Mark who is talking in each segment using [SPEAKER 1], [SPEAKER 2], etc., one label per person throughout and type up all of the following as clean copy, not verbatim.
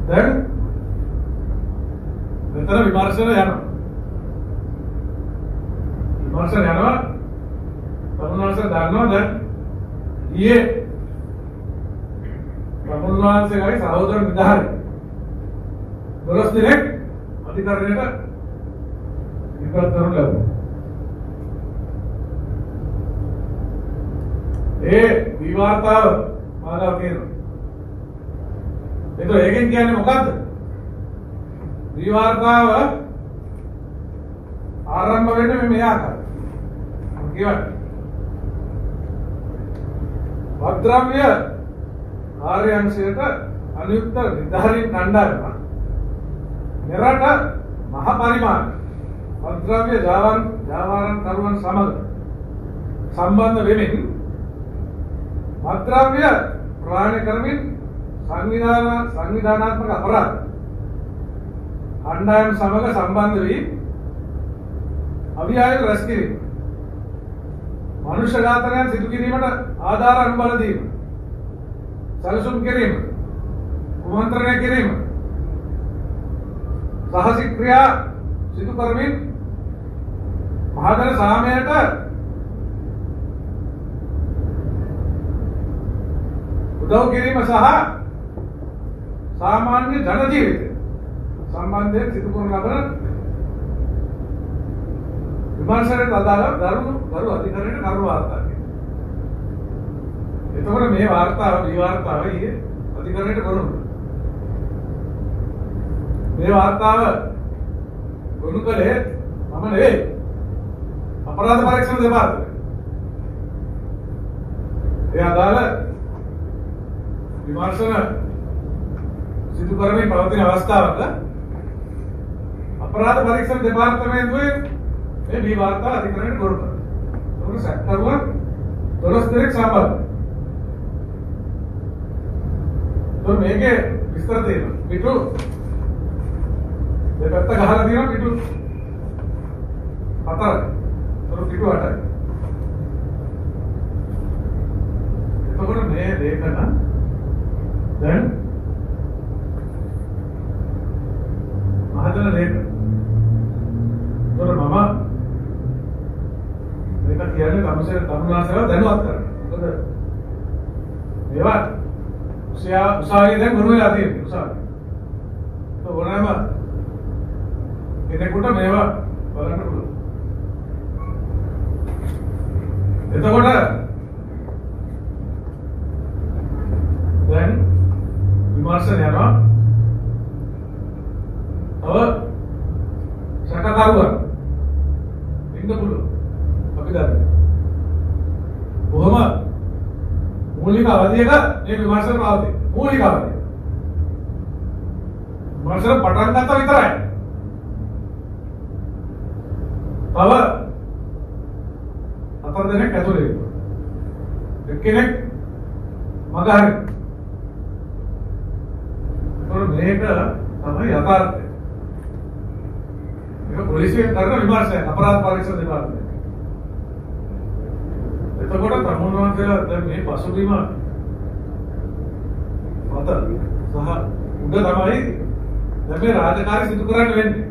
[SPEAKER 1] දැන් මෙතන විමර්ශන යනවා. තමුන්වහන්සේ දන්නවා දැන් ඊයේ තමුන්වහන්සේගේ සහෝදර නිලධාරී 12 දිනක් අධිකරණයට විපත් කරනු ලැබුණා. ඒ විවාර්තාව මානව කියනවා. ඒකෙන් කියන්නේ මොකද්ද? විවාර්තාව ආරම්භ වෙන්නේ මේ ආකාරයට. කියවන්නේ. වද්‍රව්‍ය කාර්යාංශයට අනුයුක්ත නිලධාරීන් කණ්ඩායම මෙරට මහ පරිමාණ වද්‍රව්‍ය ජාවාරම් කරුවන් සමග සම්බන්ධ වෙමින් වද්‍රව්‍ය ප්‍රහාණය කරමින් සංවිධානාත්මක අපරාධ කණ්ඩායම් සමග සම්බන්ධ වී අවියාය රැස් කිරීම, මනුෂ්‍ය ඝාතනයන් සිදු කිරීමට ආධාර අනුබල දීම, සැලසුම් කිරීම, කුමන්ත්‍රණය කිරීම, සාහසික ක්‍රියා සිදු කරමින් මහජන සාමයට උදව් කිරීම සහ සාමාන්‍ය ජන ජීවිතය සම්බන්ධයෙන් සිදු කරන ලබන විමර්ශනයට අදාළ ගරු අධිකරණයට කරුණු වාර්තා කියනවා. එතකොට මේ වාර්තාව ඊයේ අධිකරණයට ගොනු වුණා. මේ වාර්තාව ගොනු කළේ මම නෙවෙයි. අපරාධ පරීක්ෂණ දෙපාර්තමේන්තුව. ඒ අදාළ විමර්ශන සිදු කරමින් පවතින අවස්ථාවක අපරාධ පරීක්ෂණ දෙපාර්තමේන්තුවේ මේ වාර්තාව අධිකරණයට ගොනු කරනවා. ඒක සැකකරුවන් 12 දෙනෙක් සම්බන්ධයි. මේකේ විස්තර තියෙනවා. පිටු දෙපැත්ත ගහලා තියෙනවා පිටු 4යි. පිටු 8යි. එතකොට මේ ලේඛන දැන් මහජන ලේඛන. මම මේක කියන්නේ තමුන්වහන්සේව දැනුවත් කරන්න. මොකද මේවා උසාවියේ දැන් ගොනු වෙලා තියෙනවා. උසාවිය. ඒක ඕනෑම කෙනෙකුට මේවා බලන්න පුළුවන්. එතකොට දැන් විමර්ශන යනවා. සැකකරුවන් ඉන්න පුළුවන්. අපි දන්නවා. බොහොම මූලික අවධියක මේ විමර්ශන පවතී. මූලික අවධිය. විමර්ශන පටන් ගත්තා විතරයි. තව 4 දෙනෙක් ඇතුළේ ඉන්නවා. එක්කෙනෙක් මගහරින්. මේක තමයි යථාර්ථය. මේක පොලිසියෙන් කරන විමර්ශනය අපරාධ පරීක්ෂණ දෙපාර්තමේන්තුව. එතකොට තමුන්වහන්සේලා දැන් මේ පසුබිම මත සහ උඩ තමයි දැන් මේ රාජකාරී සිදු කරන්න වෙන්නේ.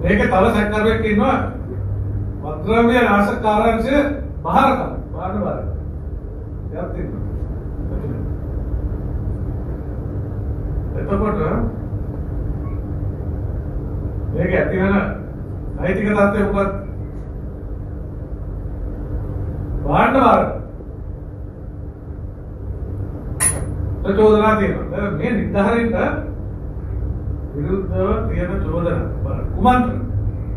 [SPEAKER 1] මේකේ තව සැකකරුවෙක් ඉන්නවා වද්‍රව්‍ය නාශක කාර්යාංශයේ බාරකම් බාරන. එයාත් ඉන්නවා. එතකොට මේක ඇති වෙන නෛතික තත්ත්වය මොකක්ද? වාණ්ඩවර චෝදනා තියෙනවා. මේ නිලධාරීන්ට විරුද්ධව තියෙන චෝදනා කුමන්ත්‍රණ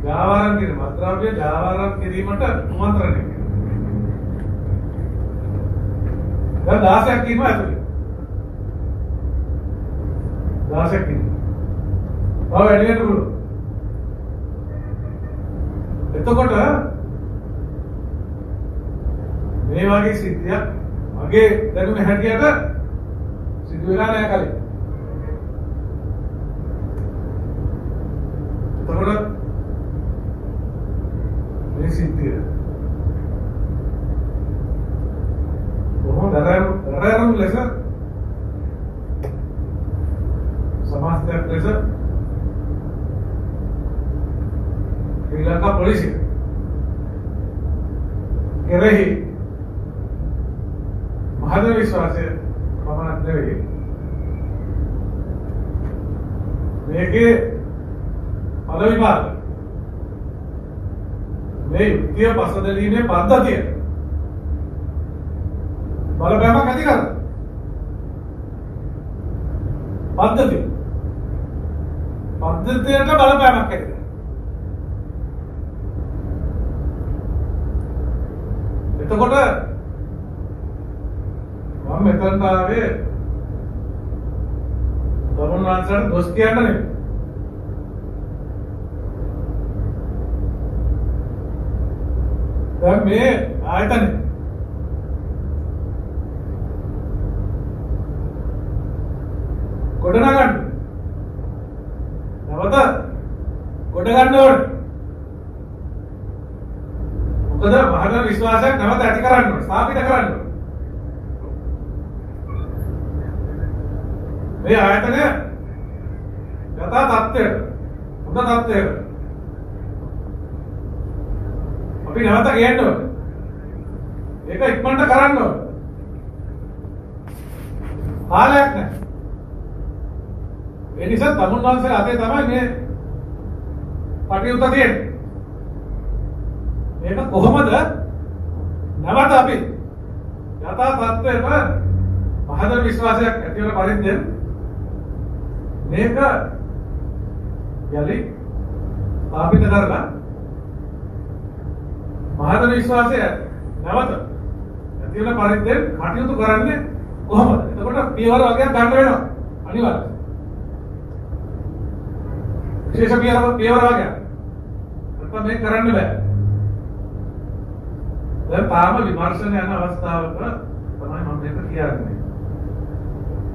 [SPEAKER 1] ජාවාරම් කිරීම, වද්‍රව්‍ය ජාවාරම් කිරීමට කුමන්ත්‍රණය කරනවා. දැන් 16ක් ඉන්නවා ඇතුලේ. 16ක් ඉන්නවා. ඔව් වැඩි වෙන්න පුළුවන්. එතකොට මේ වගේ සිද්ධියක් මගේ දැනුම හැටියට සිදු වෙලා නැහැ කලින්. එතකොට මේ සිද්ධිය කොහොමද ලෙස සමාජයක් ලෙස ශ්‍රී ලංකා පොලිසිය කෙරෙහි මහජන විශ්වාසය පමණක් නෙවෙයි මේකේ පද විභාග මේ යුක්තිය පසදලීමේ පද්ධතිය බලපෑමක් ඇති කරන පද්ධතියට බලපෑමක් ඇති කරන. එතකොට මම මෙතනට ආවේ තමුන් වහන්සේට දොස් කියන්න නෙවෙයි. දැන් මේ ආයතනේ ගොඩනගන්න නැවත ගොඩ ගන්න ඕනේ. මොකද මහජන විශ්වාසයක් නැවත ඇති කරන්න ඕනේ, ස්ථාපිත කරන්න ඕනේ. මේ ආයතනය යථා තත්ත්වයට හොඳ තත්ත්වයට අපි නැවත ගේන්න ඕනේ. ඒක ඉක්මනට කරන්න ඕනේ. කාලයක් නැහැ. ඒ නිසා තමුන් වහන්සේලා අතේ තමයි මේ කටයුත්ත තියෙන්නේ. මේක කොහොමද නැවත අපි යථා තත්ත්වයට මහජන විශ්වාසයක් ඇති වෙන පරිද්දෙන් මේක යලි ස්ථාපිත කරලා මහජන විශ්වාසය නැවත ඇති වෙන පරිද්දෙන් කටයුතු කරන්නේ කොහොමද? එතකොට පියවර වගේක් ගන්න වෙනවා අනිවාර්යයෙන්. විශේෂ පියවර වගේ. නැත්නම් මේක කරන්න බෑ. දැන් තාම විමර්ශන යන අවස්ථාවක තමයි මම මේක කියන්නේ.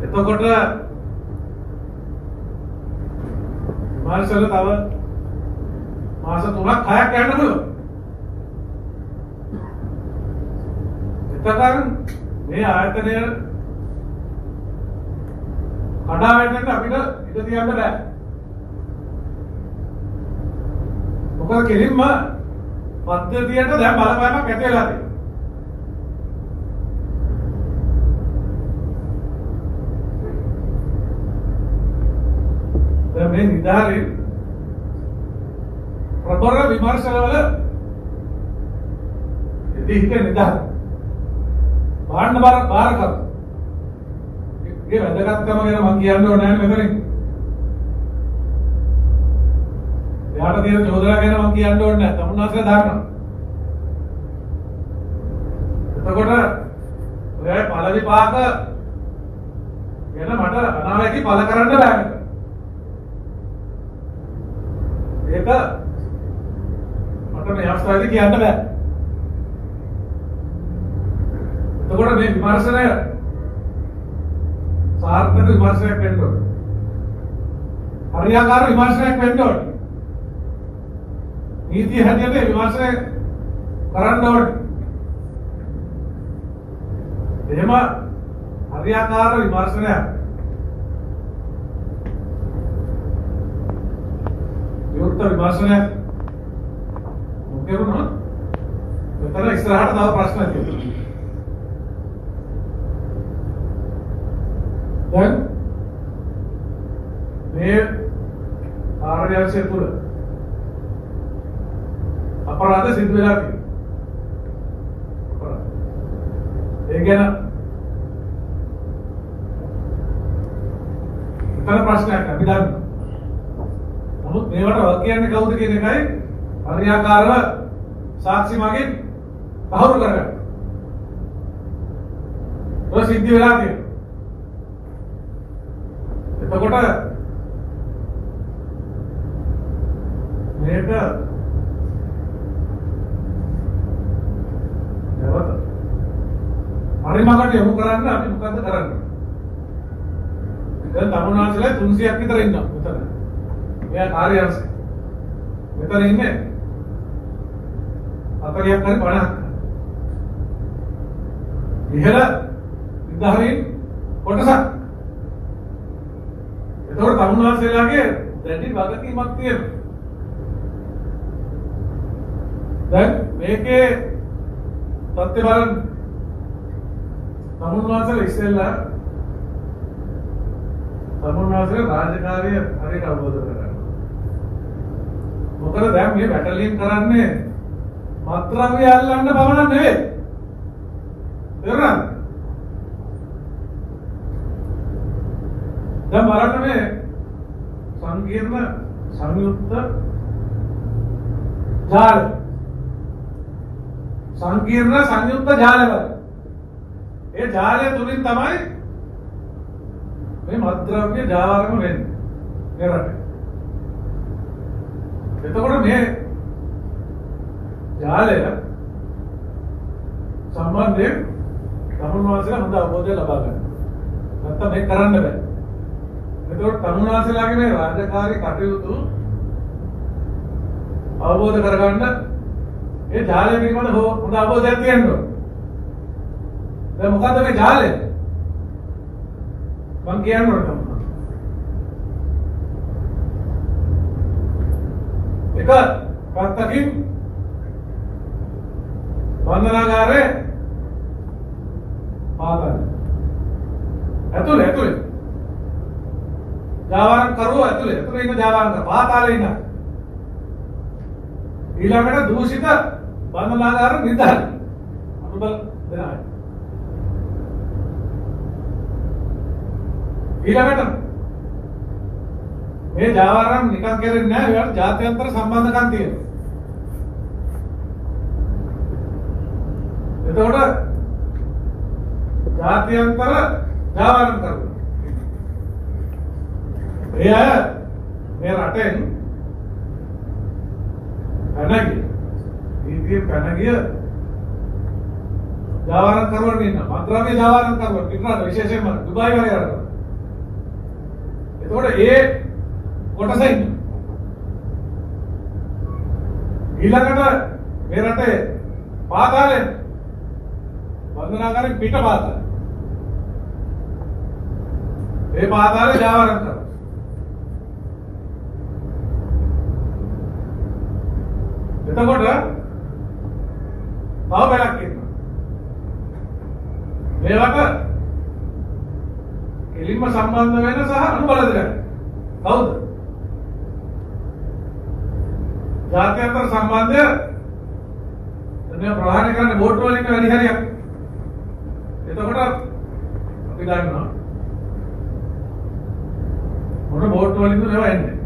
[SPEAKER 1] එතකොට විමර්ශන තව මාස 3ක් 6ක් යන්න පුළුවන්. එතකන් මේ ආයතනය කඩා වැටෙන්න අපිට ඉඩ තියන්න බෑ. මොකද කෙලින්ම පද්ධතියට දැන් බලපෑමක් ඇති වෙලා තියෙනවා. දැන් මේ නිදාරේ ප්‍රබල විමර්ශනවල ඉතිහික නිදාර බාන්න බාර කර. ඒ වැදගත්කම ගැන මම කියන්න ඕනේ නැහැ මෙතනින්. එයාට තියෙන චෝදනා ගැන මම කියන්න ඕනේ නැහැ. තමුන්නාසලා දාන්නවා. එතකොට ඔය පළ විපාක ගැන මට අනාවැකි පළ කරන්න බෑ. ඒක මට මේ අවස්ථාවේදී කියන්න බෑ. එතකොට මේ විමර්ශනය සාර්ථක විමර්ශනයක් වෙන්න ඕනේ. හරියාකාර විමර්ශනයක් වෙන්න ඕනේ. නීතිය හැටියට විමර්ශනය කරන්න ඕනේ. එහෙම හරියාකාර විමර්ශනයක් විවෘත විමර්ශනයක් මොකෙරුණා මෙතන ඉස්සරහට තව ප්‍රශ්න තියෙනවා. දැන් මේ කාර්යාංශය තුළ අපරාධ සිදු වෙලා තියෙනවා. ඒ ගැන මෙතන ප්‍රශ්නයක් අපි දන්නවා. නමුත් මේවට වග කියන්නේ කවුද කියන එකයි හරියාකාරව සාක්ෂි මගින් පහුරු කරගන්න. ඔය සිද්ධ වෙලා තියෙනවා. එතකොට මේක නැවත පරිමකට යොමු කරන්න අපි මොකද්ද කරන්නේ? දැන් තමුන්නාන්සලා 300ක් විතර ඉන්නවා මෙතන. මෙයා කාර්යාංශය. මෙතන ඉන්නේ 40ක් හරි 50ක්. ඉහළ නිලධාරීන් කොටසක්. එතකොට තමුන්වහන්සේලාගේ දැඩි වගකීමක් තියෙනවා. දැන් මේකේ තත්ත්වය බලන්න. තමුන්වහන්සේලා ඉස්සෙල්ලා තමුන්වහන්සේලා රාජකාරිය හරියට අවබෝධ කරගන්න. මොකද දැන් මේ බැටලියන් කරන්නේ මත්ද්‍රව්‍ය අල්ලන්න පමණක් නෙවෙයි. තේරුණාද? දැන් බලන්න මේ සංකීර්ණ සංයුක්ත ජාල සංකීර්ණ සංයුක්ත ජාලය වල ඒ ජාලය තුලින් තමයි මේ මත්ද්‍රව්‍ය ජාවාරම වෙන්නේ මේ රටේ. එතකොට මේ ජාලය සම්බන්ධයෙන් තමුන්වහන්සේලා හොඳ අවබෝධය ලබා ගන්න. නැත්තම් මේක කරන්න බෑ. එතකොට තමුන්වහන්සේලාගේ මේ රාජකාරී කටයුතු අවබෝධ කරගන්න ඒ ජාලය පිළිබඳ හොඳ අවබෝධයක් තියෙන්න ඕන. දැන් මොකද්ද මේ ජාලය? මම කියන්න ඕන තමයි. එක පැත්තකින් වන්දනාගාරේ පාතල. ඇතුලේ ජාවාරම් කරුව ඇතුලේ ඉන්න ජාවාරම් පාතාලේ ඉන්න. ඊළඟට දූෂිත වන්දනාගාර නිදාන අනුබල දෙනවා. ඊළඟට මේ ජාවාරම් නිකන් කෙරෙන්නේ නැහැ. ඒවට ජාත්‍යන්තර සම්බන්ධකම් තියෙනවා. එතකොට ජාත්‍යන්තර ජාවාරම් කරුවා. ඒ අය මේ රටෙන් පැනගිය නීතියෙන් පැනගිය ජාවාරම් කරුවන් ඉන්නවා. මත්ද්‍රව්‍ය ජාවාරම් කරුවන් පිටරට විශේෂයෙන්ම දුබායි වගේ රටවල. එතකොට ඒ කොටස ඉන්නවා. ඊළඟට මේ රටේ පාතාලේ වන්දනාගාරේ පිට පාතාලේ. ඒ පාතාලේ ජාවාරම් කරනවා. එතකොට තව බැලක් ඉන්නවා. මේවට එලින්ම සම්බන්ධ වෙන සහ අනුබල දෙන කවුද? ජාත්‍යන්තර සම්බන්ධය මේ ප්‍රහාණය කරන්න බෝට් වලින් වැඩි හරියක්. එතකොට අපි දන්නවා මොන බෝට් වලින්ද මේවා එන්නේ.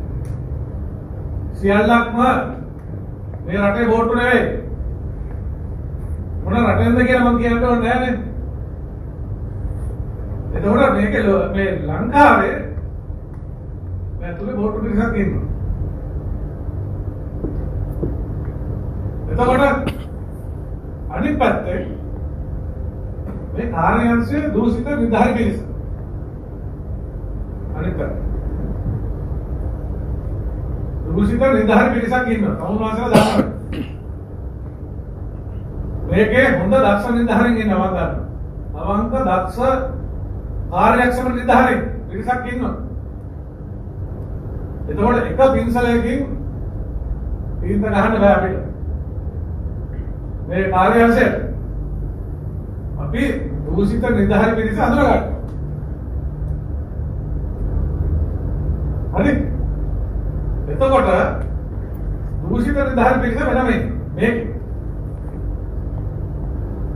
[SPEAKER 1] සියල්ලක්ම මේ රටේ බෝට් නෙවෙයි. මොන රටෙන්ද කියලා මම කියන්න ඕනේ නැහැ නේ. එතකොට මේක මේ ලංකාවේ මේ තුලේ බෝට් පිරිසක් ඉන්නවා. එතකොට අනිත් පැත්තේ මේ කාර්යාංශයේ දූෂිත නිලධාරි පිරිස. අනිත් පැත්තේ දූෂිත නිලධාරි පිරිසක් ඉන්නවා. තමුන්වහන්සේලා දානවා. මේකේ හොඳ දක්ෂ නිලධාරීන් ඉන්නවා මම දන්නවා. අවංක දක්ෂ කාර්යක්ෂම නිලධාරි පිරිසක් ඉන්නවා. එතකොට එක පින්සලයකින් තීන්ත ගහන්න බෑ අපිට. මේ කාර්යාංශයට අපි දූෂිත නිලධාරි පිරිස අඳුරගන්නවා. හරි? එතකොට දූෂිත නිලධාරි පිරිස වෙනම මේක.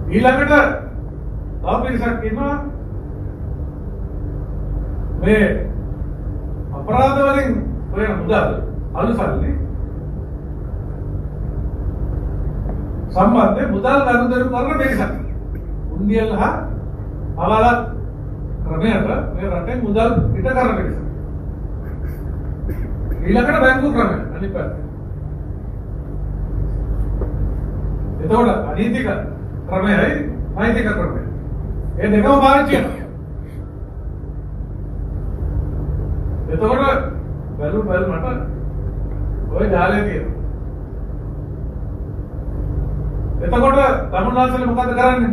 [SPEAKER 1] ඊළඟට තව පිරිසක් ඉන්නවා මේ අපරාධ වලින් හොයන මුදල් අනුසල්ලි සම්බන්ධයෙන් මුදල් ගනුදෙනු කරන පිරිසක්. උන්දියල් හා හවාල ක්‍රමයට මේ රටේ මුදල් පිට කරන පිරිසක්. ඊළඟට බැංකු ක්‍රමය අනිත් පැත්තේ. එතකොට අනීතික ක්‍රමයයි නෛතික ක්‍රමය. ඒ දෙකම පාවිච්චි කරනවා. එතකොට බැලුමට ඔය ජාලය තියෙනවා. එතකොට තමුන්වහන්සේලා මොකද කරන්නේ?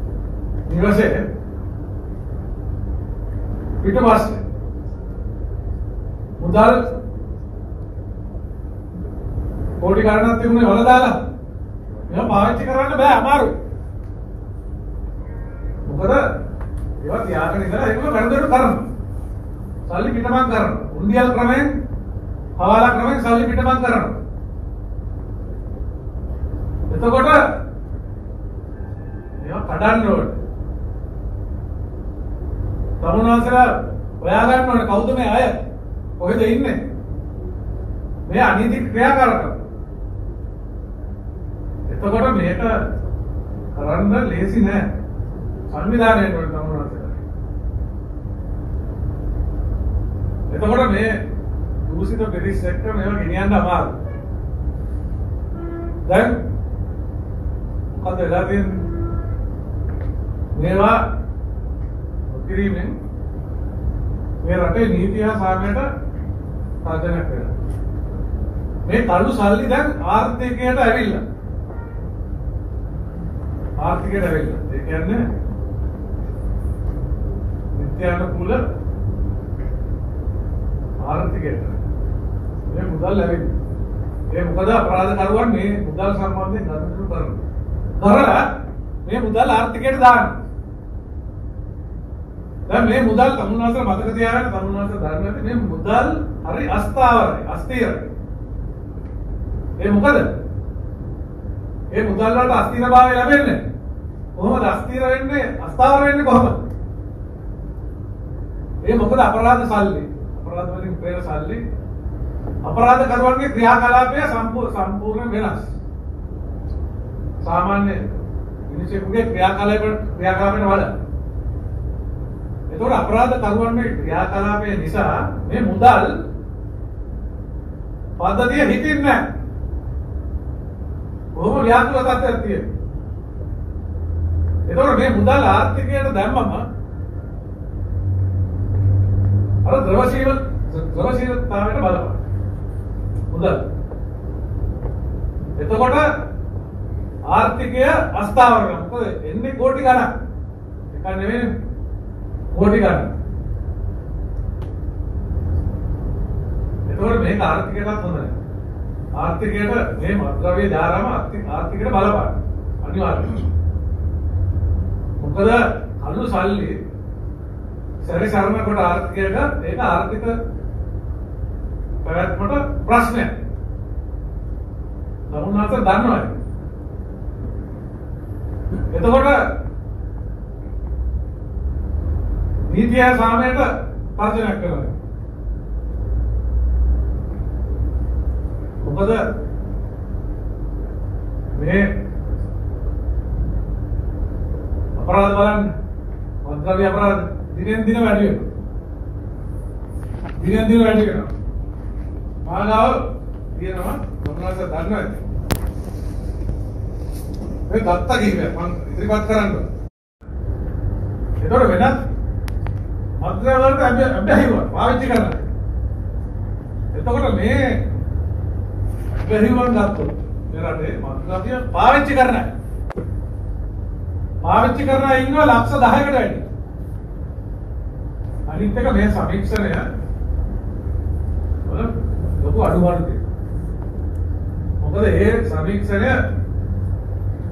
[SPEAKER 1] නිවසේ පිටපස්සේ මුදල් කෝටි ගණනක් තිබුණේ වල දාලා මේවා පාවිච්චි කරන්න බෑ අමාරුයි. මොකද ඒවා තියාගෙන ඉඳලා ඒගොල්ලෝ වැඩදරු කරනවා. සල්ලි පිටමන් කරනවා. උන්ඩියල් ක්‍රමයෙන් හවාලා ක්‍රමයෙන් සල්ලි පිටමන් කරනවා. එතකොට මේවා කඩන්න ඕනේ. තමුන්වන්සලා හොයා ගන්න ඕනේ කවුද මේ අය? කොහෙද ඉන්නේ? මේ අනීති ක්‍රියාකාරකම්. එතකොට මේක කරන්න ලේසි නෑ. සංවිධානයට වල තමුන්වන්සලා. එතකොට මේ දූෂිත පිරිස් එක්ක මේවා ගෙනියන්න අමාරුයි. දැන් මොකද වෙලා තියෙන්නේ? මේවා කිරීමෙන් මේ රටේ නීතිය සාමයට සාධනයක් වෙනවා. මේ කළු සල්ලි දැන් ආර්ථිකයට ඇවිල්ලා. ආර්ථිකයට ඇවිල්ලා. ඒ කියන්නේ නිත්‍යානුකූල ආර්ථිකයට. මේ මුදල් ඇවිල්ලා. ඒ මොකද අපරාධකරුවන් මේ මුදල් සම්බන්ධයෙන් ගනුදෙනු කරනවා. කරලා මේ මුදල් ආර්ථිකයට දානවා. දැන් මේ මුදල් තමුන්වන්සලා මතක තියාගන්න තමුන්වන්සලා දන්නවා මේ මුදල් හරි අස්ථාවරයි අස්ථිරයි. ඒ මොකද? ඒ මුදල් වලට අස්ථිරභාවය ලැබෙන්නේ. කොහොමද අස්ථිර වෙන්නේ? අස්ථාවර වෙන්නේ කොහොමද? ඒ මොකද අපරාධ සල්ලි. අපරාධ වලින් පෙර සල්ලි. අපරාධ කරුවන්ගේ ක්‍රියාකලාපය සම්පූර්ණ වෙනස්. සාමාන්‍ය මිනිසෙකුගේ ක්‍රියාකලාපයට වඩා එතකොට අපරාධ කරුවන්ගේ ක්‍රියාකලාපය නිසා මේ මුදල් පද්ධතිය හිතින්නේ නැහැ. කොහොම ව්‍යාකූල තත්ත්වයක් තියෙනවා. එතකොට මේ මුදල් ආර්ථිකයට දැම්මම අර ද්‍රවශීලතාවයට බලපාන මුදල්. එතකොට ආර්ථිකය අස්ථාවර වෙනවා. මොකද එන්නේ කෝටි ගණන්. එක නෙවෙයි කෝටි ගණන්. එතකොට මේක ආර්ථිකයටත් හොඳ නැහැ. ආර්ථිකයට මේ මත්ද්‍රව්‍ය ධාරාව ආර්ථිකයට බලපාන. අනිවාර්යයෙන්. මොකද කළු සල්ලි සැරිසරන කොට ආර්ථිකයට ඒක ආර්ථික පැවැත්මට ප්‍රශ්නයක්. තමුන්වන්ස දන්නවා. එතකොට නීතිය සාමයට පර්ජනයක් කරනවා. මොකද මේ අපරාධ බලන්න මත්ද්‍රව්‍ය අපරාධ දිනෙන් දින වැඩි වෙනවා. දිනෙන් දින වැඩි වෙනවා. මානව කියනවා මොනවාද දන්නවද? මේ දත්ත කිව්වේ මම ඉදිරිපත් කරන්න. ඒතකොට වෙනත් මත්ද්‍රව්‍ය වලට අභ්‍යහිවා පාවිච්චි කරනවා. එතකොට මේ අභ්‍යහිවන් ගත්තොත් මේ රටේ මත්ද්‍රව්‍ය පාවිච්චි කරනවා. පාවිච්චි කරනවා ඉන්නවා ලක්ෂ 10කට වැඩි. අනිත් එක මේ සමීක්ෂණය වල ලොකු අඩුපාඩු තියෙනවා. මොකද ඒ සමීක්ෂණය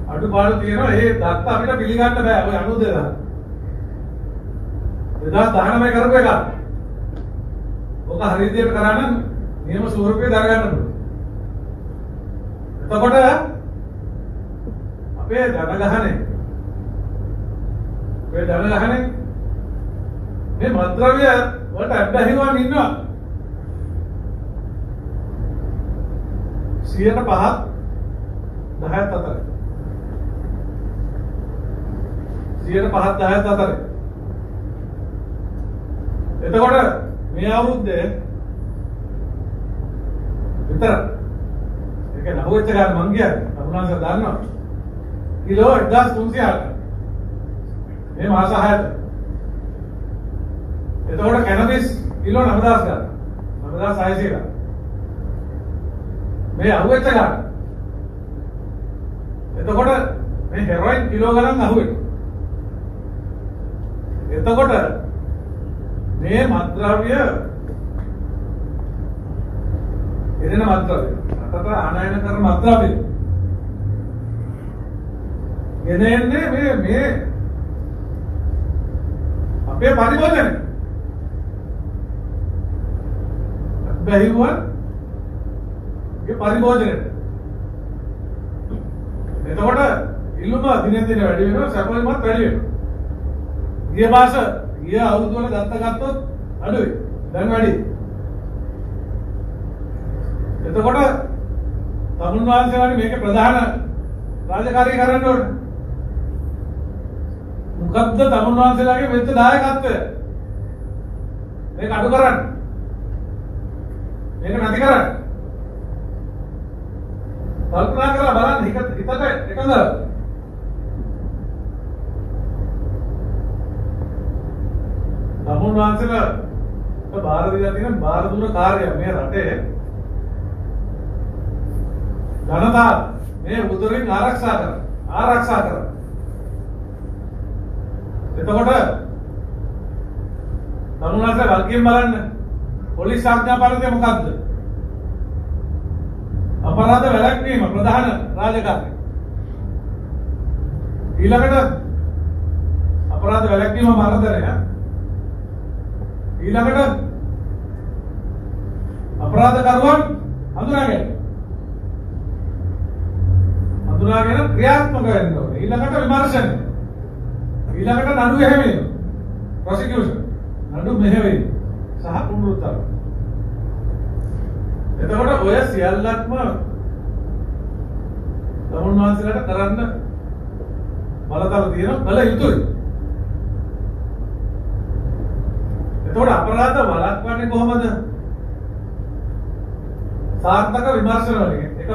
[SPEAKER 1] අඩුපාඩු තියෙනවා. ඒ දත්ත අපිට පිළිගන්න බෑ. ඔය 92 2019 කරපු එක. ඔක හරි විදියට කරා නම් නියම ස්වරූපය දරගන්න ඕනේ. එතකොට අපේ ජනගහනේ මේ මත්ද්‍රව්‍ය වලට අබ්බැහිවන් ඉන්නවා 105ක් 10ක් අතරේ 105ක් 10ක් අතරේ. එතකොට මේ අවුරුද්දේ විතර ඒක නහුවෙච්ච ගාන මං කියන්නේ අපුණාස දන්නවා කිලෝ 1300ක් මේ මාස 6ට. එතකොට කැනබිස් කිලෝ 9000 ගන්න 9600 ගන්න මේ අහුවෙච්ච ගාන. එතකොට මේ හෙරොයින් කිලෝ ගණන් අහුවෙනවා. එතකොට මේ මත්ද්‍රව්‍ය එදෙන මත්ද්‍රව්‍ය රටට ආනයන කරන මත්ද්‍රව්‍ය එන්නේ මේ අපේ පරිභෝජනය බැහිුවන්ගේ පරිභෝජනයට එතකොට ඉල්ලුම දිනෙන් දින වැඩි වෙනවා සැපයමත් වැඩි වෙනවා ගිය අවුරුදු වල ගත්තොත් අඩුයි දැන් වැඩි එතකොට තමුන් වහන්සේලාගේ මේකේ ප්‍රධාන රාජකාරී කරන්න ඕනේ මොකද්ද තමුන් වහන්සේලාගේ වෙච්ච දායකත්වය මේක අඩු කරන්න මේක නැති කරන්න කල්පනා කරලා බලන්න හිතට එකඟ තමුන් වහන්සේලා බාර දීලා තියෙන බාර දුන කාර්යය මේ රටේ ජනතාව මේ උදරින් ආරක්ෂා කර එතකොට තමුන් වහන්සේලා වල්කීම් බලන්න පොලිස් ආඥා පාලනය මොකක්ද අපරාධ වැළැක්වීම ප්‍රධාන රාජකාරිය ඊළඟට අපරාධ වැළැක්වීම මර්ධනය ඊළඟට අපරාධකරුවන් හඳුනාගෙන ක්‍රියාත්මක වෙන්න ඕනේ ඊළඟට විමර්ශනය ඊළඟට නඩු මෙහෙවීම ප්‍රොසිකියුෂන් නඩු මෙහෙවීම සහ පුනරුත්ථාපන එතකොට ඔය සියල්ලක්ම තමුන් වහන්සේලාට කරන්න බලතල තියෙන කල යුතුයි එතකොට අපරාධ වළක්වන්නේ කොහොමද සාර්ථක විමර්ශන වලින් එක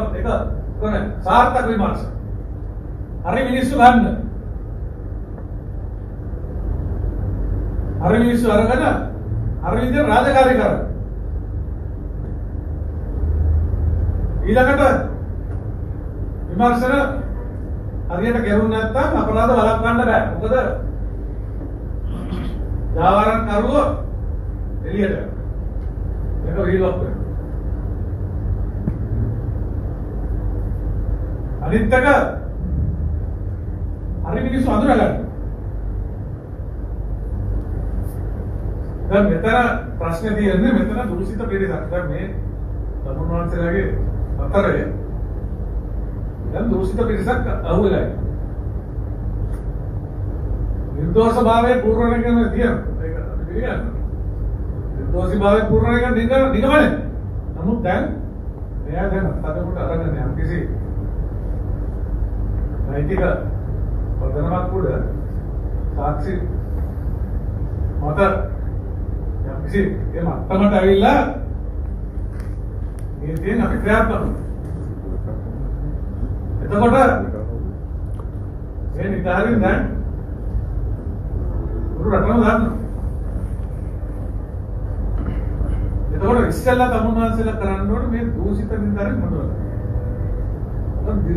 [SPEAKER 1] කොහොමද සාර්ථක විමර්ශන හරි මිනිස්සු ගන්න හරි මිනිස්සු අරගෙන හරි විදිහට රාජකාරී කරන්න ඊළඟට විමර්ශන හරියට කෙරුණ නැත්නම් අපරාධ වළක්වන්න බෑ මොකද ජාවාරම් කරුවෝ එළියට ඒක රීලොක් වෙනවා අනිත් එක හරි මිනිස්සු අඳුරගන්න දැන් මෙතන ප්‍රශ්නේ තියෙන්නේ මෙතන දුරුසිත පිරිසක් දැන් මේ තමුන් වහන්සේලාගේ අතරේ දැන් දුරුසිත පිරිසක් අහුවෙලා නිර්දෝෂ භාවයේ පූර්ණණයකම තියෙනවා ඒක අපි පිළිගන්නවා නිර්දෝෂී භාවයේ පූර්ණණයක නිගමනය නමුත් දැන් මෙයා දැන් අතකට අරගෙන යම් කිසි නෛතික පදනමක් උඩ සාක්ෂි මත යම් කිසි ඒ මට්ටමට ඇවිල්ලා මේ තියෙන අපි ක්‍රියාත්මක එතකොට මේ නිදාරින් දැන් රටම දාන්න එතකොට ඉස්සෙල්ලා තමුන් වහන්සේලා කරන්න ඕනේ මේ දූෂිත නිලධාරීන් මොනවද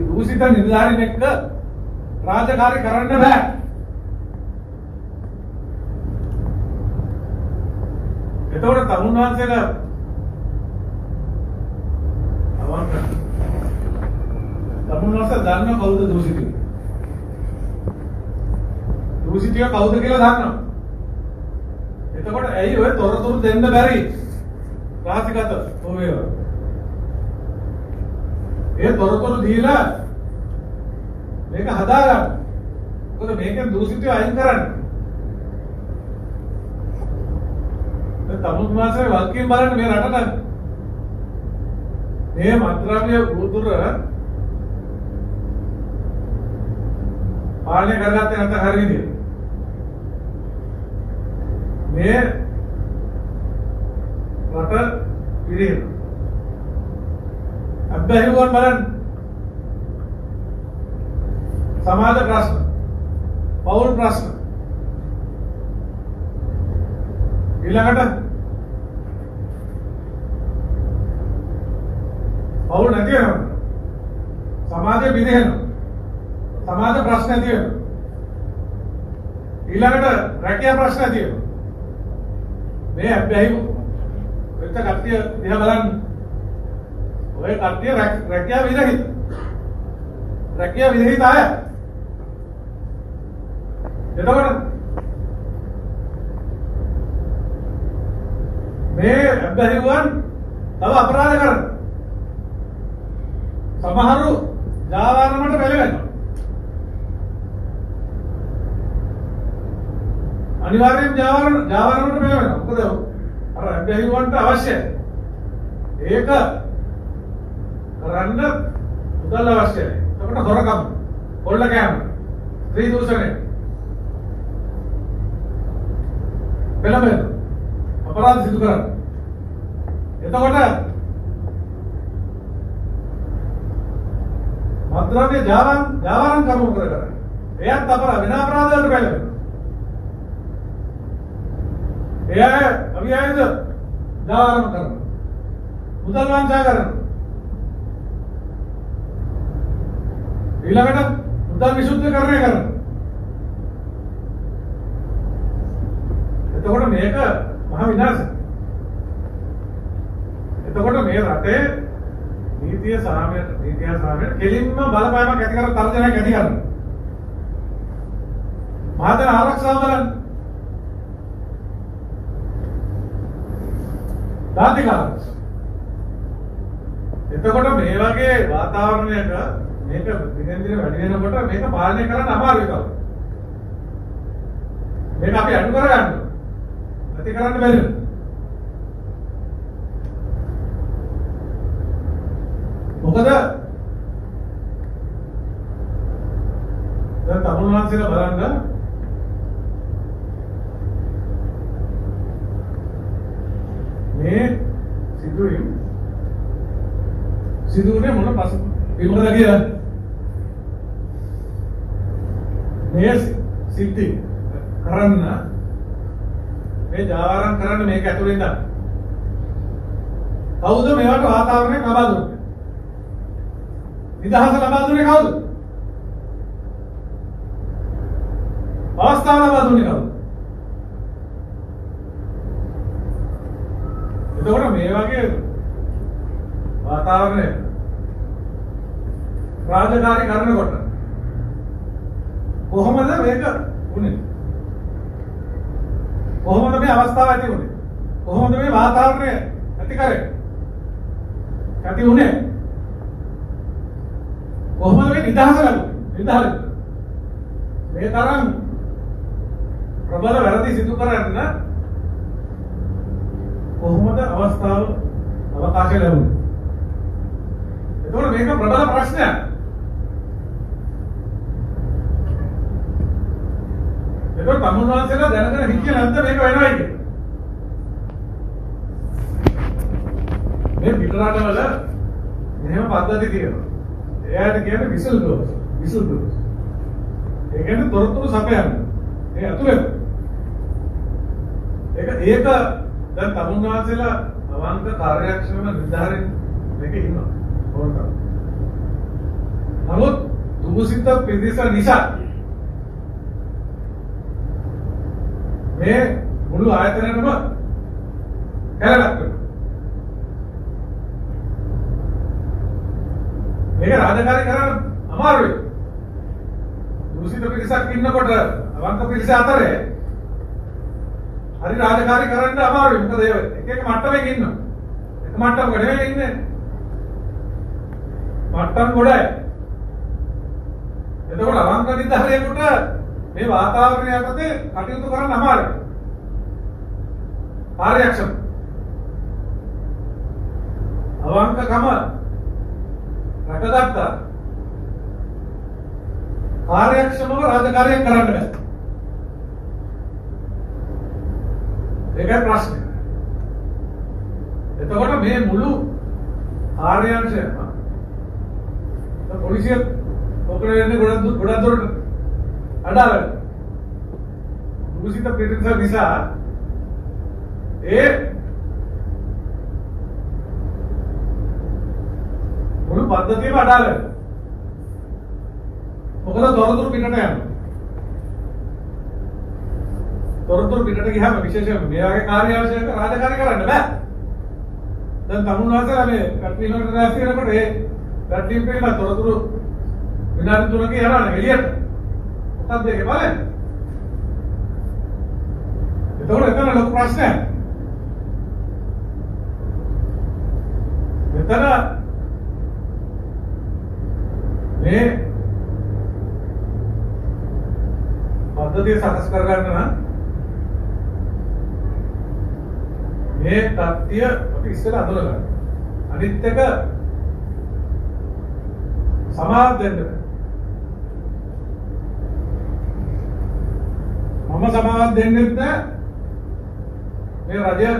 [SPEAKER 1] දූෂිත නිලධාරීන් එක්ක රාජකාරී කරන්න බෑ එතකොට තමුන් වහන්සේලා තමුන් වහන්සේලා දන්න කවුද දූෂිතයෝ දූෂිතයෝ කවුද කියලා දන්නවා. එතකොට ඇයි ඔය තොරතුරු දෙන්න බැරි? රාජිකත ඔය. ඒ තොරතුරු දීලා මේක හදාගන්න. මොකද මේකෙන් දූෂිතයෝ අයින් කරන්න. දැන් තමුන් මාසේ වල්කීම් බලන්න මේ රටට මේ මත්ද්‍රව්‍ය උදුර පාලනය කරගත්තේ නැත්නම් හරි විදියට මේ රට පිළිහෙන අබ්බැහිවන් බලන්න සමාජ ප්‍රශ්න පෞල් ප්‍රශ්න ඊළඟට පෞල් නැති වෙනවා සමාජය පිළිහෙන සමාජ ප්‍රශ්න ඇති වෙනවා ඊළඟට රැකියා ප්‍රශ්න තියෙනවා. මේ හැබැයි වෙච්ච කට්ටිය දිහා බලන්න. ඔය කට්ටිය රැකියා විරහිත. රැකියා විරහිත අය. එතකොට මේ හැබැයිවන් තව අපරාධ කරන සමහරු ජාවාරමට පෙළවෙනවා. අනිවාර්යෙන් ජාවාරමට පෙළවෙනවා. මොකද අර හැබැයිවන්ට අවශ්‍යයි. ඒක කරන්න මුදල් අවශ්‍යයි. එතකොට හොරකම්, කොල්ල කෑම, ස්ත්‍රී දූෂණය පෙළවෙනවා. අපරාධ සිදු කරන්න. එතකොට මත්ද්‍රව්‍ය ජාවාරම් කර්ම කර එයත් අපරාධ වෙන අපරාධ වලට පෙළවෙනවා. එයා අවියායද ජාවාරම් කරනවා. මුදල් වංචා කරනවා. ඊළඟට මුදල් විසුද්ධිකරණය කරනවා. එතකොට මේක මහ විනාශයි. එතකොට මේ රටේ නීතිය සාමයට කෙලින්ම බලපෑමක් ඇති කර තර්ජනයක් ඇති කරනවා. මහජන ආරක්ෂාව බලන්න. දාතිකාරක. එතකොට මේ වගේ වාතාවරණයක මේක දිනෙන් දින වැඩි වෙනකොට මේක පාලනය කරන්න අමාරුයි කවුද? මේක අපි අඩු කරගන්න. නැති කරන්න බැහැ. මොකද දැන් තමුන්වහන්සේලා බලන්න මේ සිදුවීම මොන පසු විමෝද කියලා මේ සිද්ධි කරන්න මේ ජාවාරම් කරන්න මේක ඇතුළේ ඉඳන් කවුද මේවට වාතාවරණය ලබා දුන්නේ? නිදහස ලබා දුන්නේ කවුද? අවස්ථාව ලබා දුන්නේ කවුද? එතකොට මේ වගේ වාතාවරණය රාජකාරී කරනකොට කොහොමද මේක වුනේ? කොහොමද මේ අවස්ථාව ඇති වුනේ? කොහොමද මේ වාතාවරණය ඇති කරේ? ඇති වුනේ? කොහොමද මේ නිදහස ලැබුණේ? මේ තරම් ප්‍රබල වැරදි සිදු කරන්න කොහොමද අවකාශය ලැබුණේ? එතකොට මේක ප්‍රබල ප්‍රශ්නයක්. එතකොට තමුන්වහන්සේලා දැනගෙන හිටියේ නැද්ද මේක වෙනවයි කියලා? මේ පිටරටවල මෙහෙම පද්ධති තියෙනවා. එයාට කියන්නේ විසල් බ්ලෝවර්ස්. ඒ කියන්නේ තොරතුරු සපයන්න. ඒ අතුලේ. ඒක දැන් තමුන්වහන්සේලා අවංක කාර්යක්ෂම නිර්ධාරයෙන් මේක ඉන්නවා. ඕනනම්. නමුත් දුසිත පිරිස නිසා මේ මුළු ආයතනයම කැරලක් මේක රාජකාරී කරන්න අමාරුයි. දුසිත පිරිසක් ඉන්නකොට අවංක පිරිස අතරේ හරි රාජකාරී කරන්න අමාරුයි. මොකද ඒ එක මට්ටමක ඉන්නවා. එක මට්ටමක නෙවෙයි ඉන්නේ. මට්ටම් ගොඩයි. එතකොට අවංක නිර්ධාරයකට මේ වාතාවරණය යටතේ කටයුතු කරන්න අමාරුයි. කාර්යක්ෂම අවංකකම රටගත්තා. කාර්යක්ෂමව රාජකාරිය කරන්න බැහැ. ඒකයි ප්‍රශ්නේ. එතකොට මේ මුළු කාර්යාංශයම පොලිසිය ඔකරෙන්නේ ගොඩක් දුරට අඩාල. දුසිත පිරිස නිසා ඒ මුළු පද්ධතියම අඩාල. මොකද තොරතුරු පිටට යනවා. තොරතුරු පිටට ගියාම විශේෂයෙන් මේ වගේ කාර්ය අවශ්‍යක රාජකාරී කරන්න බෑ. දැන් තමුන්වහන්සේලා මේ කට්ටියකට රැස් වෙනකොට ඒ කට්ටිය පිළිබඳ තොරතුරු විනාඩි 3ක යනවානේ එළියට. මොකක්ද ඒකේ බලන්න. එතකොට එතන ලොකු ප්‍රශ්නයක්. මෙතන මේ පද්ධතිය සකස් කරගන්න නම් මේ තත්ත්වය අපි ඉස්සෙල්ලා අඳුරගන්න. අනිත් එක සමාජ දෙන්න. මම සමාජ දෙන්නෙත් නෑ. මේ රජය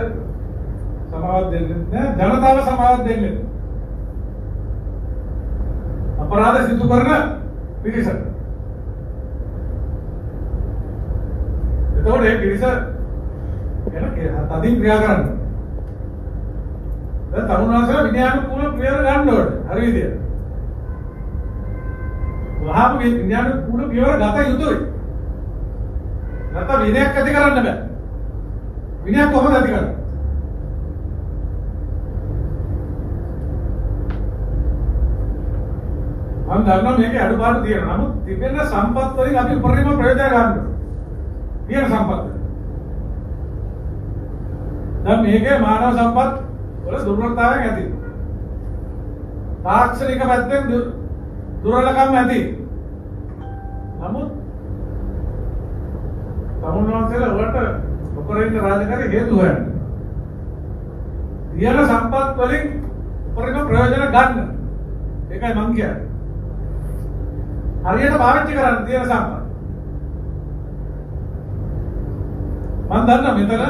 [SPEAKER 1] සමාජ දෙන්නෙත් නෑ. ජනතාව සමාජ දෙන්නෙත් නෑ. අපරාධ සිදු කරන පිරිස. එතකොට මේ පිරිස තදින් ක්‍රියා කරන්න. දැන් තරුණාසලා විද්‍යානුකූල ක්‍රියා ගන්න ඕනේ. හරි විදියට. වහාම මේ විද්‍යානුකූල ක්‍රියා ගත යුතුයි. නැත්නම් විනයක් ඇති කරන්න බෑ. විනයක් කොහොමද ඇති කරන්නේ? මම දන්නවා මේකේ අඩුපාඩු තියෙනවා. නමුත් තිබෙන සම්පත් වලින් අපි උපරිම ප්‍රයෝජන ගන්න ඕනේ. තියෙන සම්පත්. දැන් මේකේ මානව සම්පත් වල දුර්වලතාවයක් ඇති. තාක්ෂණික පැත්තෙන් දුර්වලකම් ඇති. නමුත් තමුන්වහන්සේලා වලට උපරිම රාජකාරී හේතු හොයන්න. තියෙන සම්පත් වලින් උපරිම ප්‍රයෝජන ගන්න. ඒකයි මම කියන්නේ. හරියට පාවිච්චි කරන්න තියෙන සම්පත්. මම දන්නා මෙතන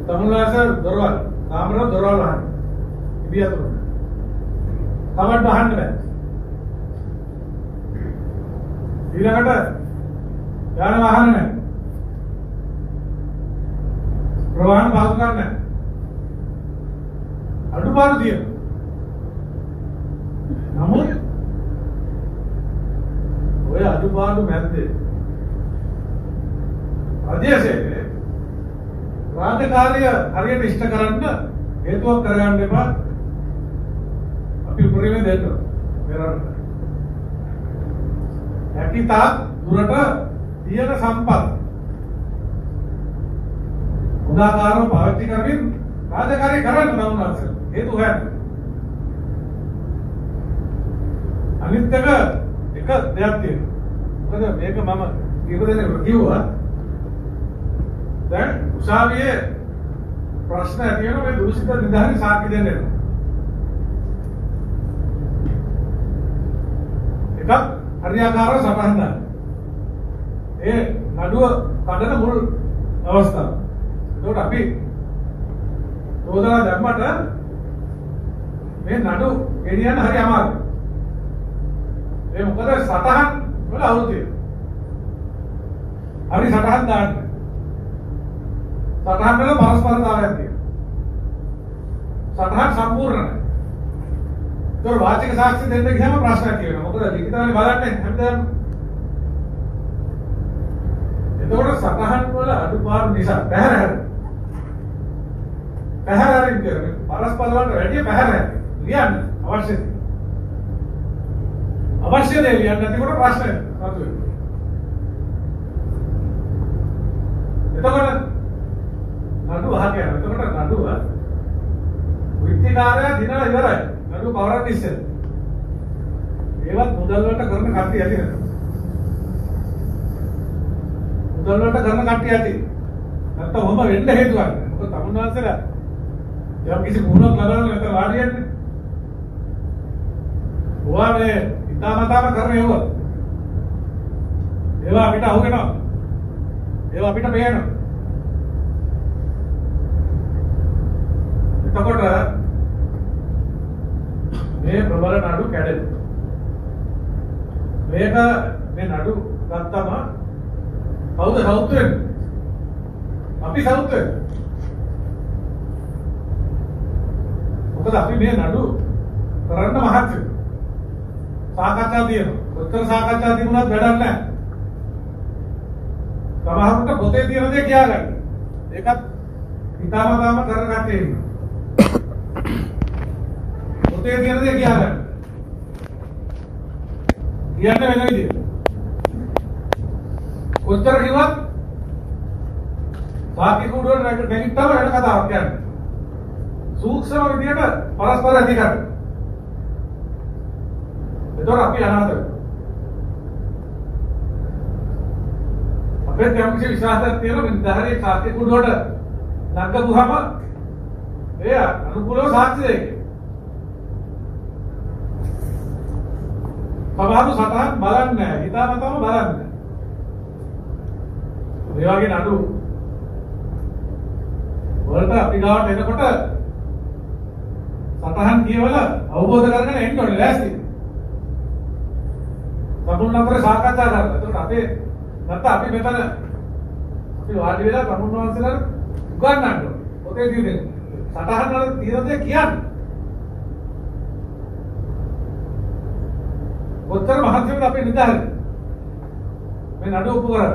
[SPEAKER 1] තමුන්වහන්සේ දොරවල්, කාමර දොරවල් වහන්න. ඉබියතුරු. කවඩ් වහන්න බෑ. ඊළඟට යාන වාහන නැහැ. ප්‍රවාහන පාසු කරන්න නැහැ. අඩුපාඩු තියෙනවා. නමුත් ඔය අඩුපාඩු මැද්දේ අධ්‍යක්ෂකේ රාජකාරිය හරියට ඉෂ්ට කරන්න හේතුවක් කරගන්න එපා. අපි උපරිම දෙන්න මෙරට. හැකිතා දුරට තියෙන සම්පත් උදාකාරව පාවිච්චි කරමින් රාජකාරිය කරන්න තමුන්වහන්සේ හේතු හොයන්න. අනිත් එක දෙයක් තියෙනවා. මොකද මේක මම කීප දෙනෙකුට කිව්වා. දැන් උසාවියේ ප්‍රශ්න ඇති වෙනවා මේ දුරුසිත නිධානි සාක්ෂි දෙන්න එනවා. එකක් හරියාකාරව සටහන් දාන්න. ඒ නඩුව කඩන මුල් අවස්ථාව. ඒකට අපි චෝදනා දැම්මට මේ නඩු ගෙනියන්න හරි අමාරුයි. ඒ මොකද සටහන් වල අවුල් තියෙනවා. හරි සටහන් දාන්න. සටහන් වල පරස්පරතාවයක් තියෙනවා. සටහන් සම්පූර්ණ නැහැ. ඒක වාචික සාක්ෂි දෙන්න ගියාම ප්‍රශ්නයක් තියෙනවා. මොකද ලිඛිතවනේ බලන්නේ හැමදාම. එතකොට සටහන් වල අඩුපාඩු නිසා පැහැර කියන්නේ පරස්පර වලට වැඩි පැහැර ලියන්න අවශ්‍යයි. අවශ්‍ය දේ ලියන්න නැතිකොට ප්‍රශ්න මතුවෙනවා. එතකොට නඩුව අහගෙන එතකොට නඩුව විත්තිකාරයා දිනලා ඉවරයි. නඩුව පවරන්න ඉස්සෙල්ලා. ඒවත් මුදල් වලට කරන කට්ටිය ඇති නේද? මුදල් වලට කරන කට්ටිය ඇති. නැත්නම් ඔහොම වෙන්න හේතුවක් නැහැ. මොකද තමුන්වහන්සේලා යම් කිසි ගුණයක් ලබනවා නැත්නම් වාඩියන්නේ. ඔයා මේ ඉතාමතාම කරන ඒවා. ඒවා අපිට අහුවෙනවා. ඒවා අපිට පේනවා. එතකොට මේ ප්‍රබල නඩු කැඩෙනවා. මේක මේ නඩු ගත්තම කවුද සෞතු වෙන්නේ? අපි සෞතු වෙන්නේ. මොකද අපි මේ නඩු කරන්න මහත්ය. සාකච්ඡා තියෙනවා. ඔච්චර සාකච්ඡා තිබුණත් වැඩක් නැහැ. සමහරවිට පොතේ තියෙන දේ කියා ගන්න. ඒකත් හිතාමතාම කරගත්තේ ඉන්න. පොතේ තියෙන දේ කියා ගන්න. කියන්න වෙන විදියට. කොච්චර කිව්වත් සාකි කුඩුවට නැගිට්ටම වෙන කතාවක් කියන්නේ. සූක්ෂම විදියට පරස්පර අධිකාරය. ඒතොර අපි අනාථ. අපේ කැමති විශ්වාසයක් තියෙන විද්‍යාවේ සාකි කුඩුවට නැග්ගපුවාම එය අනුකූලව සාක්ෂි දෙයි. සමහරු සටහන් බලන්නේ නැහැ. හිතාමතාම බලන්නේ නැහැ. ඒ වගේ නඩු වලට අපි ගාවට එනකොට සටහන් කියවලා අවබෝධ කරගෙන එන්න ඕනේ ලෑස්ති. තමුන් අතර සාකච්ඡා කරලා. එතකොට අපේ නැත්නම් අපි මෙතන අපි වාඩි වෙලා තමුන් වහන්සේලා උගන්වන්න ඕනේ. පොතේ තියෙන සටහන් වල තියෙන දේ කියන්නේ. කොච්චර මහන්සියද අපේ නිදහස. මේ නඩු ඔප්පු කරලා.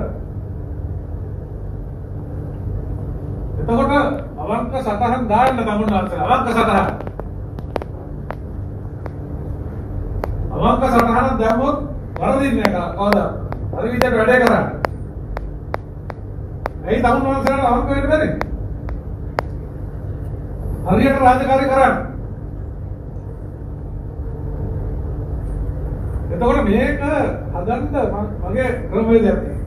[SPEAKER 1] එතකොට අවංක සටහන් දාන්න තමුන් වහන්සේලා අවංක සටහන්. අවංක සටහන දැම්මොත් වරදින්නේ නැහැ කවදා. හරි විදිහට වැඩේ කරන්න. ඇයි තමුන් වහන්සේලාට අවංක වෙන්න බැරි? හරියට රාජකාරී කරන්න. එතකොට මේක හදන්න මගේ ක්‍රමවේදයක් තියෙනවා.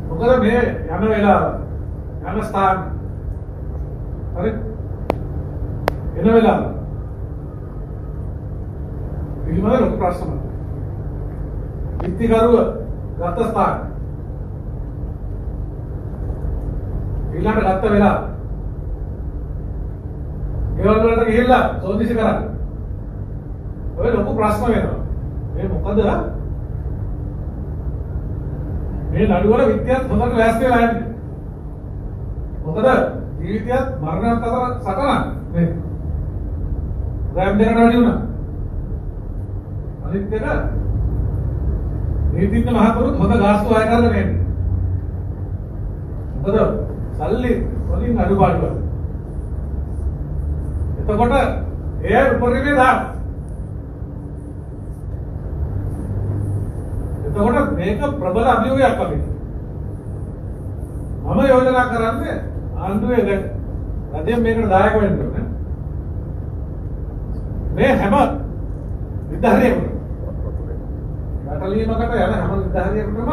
[SPEAKER 1] මොකද මේ යන වෙලාව යන ස්ථාන හරි එන වෙලාව පිළිමල ලොකු ප්‍රශ්න. ඉතිකරුව ගත ස්ථාන ඊළඟට ගත්ත වෙලාව ගෙවල් වලට ගිහිල්ලා සෝදිසි කරා. ඔය ලොකු ප්‍රශ්න වෙනවා. මේ මොකද? මේ නඩු වල විද්‍යාවත් හොඳට ලෑස්ති වෙලා යන්නේ. මොකද ජීවිතයත් මරණයත් අතර සටනක් මේ. රැම් දෙකට වැඩි වුණා. අනිත් එක නීතිඥ මහතුරුත් හොඳ ගාස්තු අය කරගෙන එන්නේ. මොකද සල්ලි වලින් අඩුපාඩු. එතකොට ඒ උපරිමේ දාන්න. එතකොට මේක ප්‍රබල අභියෝගයක් අපිට. මම යෝජනා කරන්නේ ආණ්ඩුවේ දැන් රජයෙන් මේකට දායක වෙන්න ඕනේ. මේ හැම විද්‍යාලයකම රටලියමකට යන හැම විද්‍යාලයකටම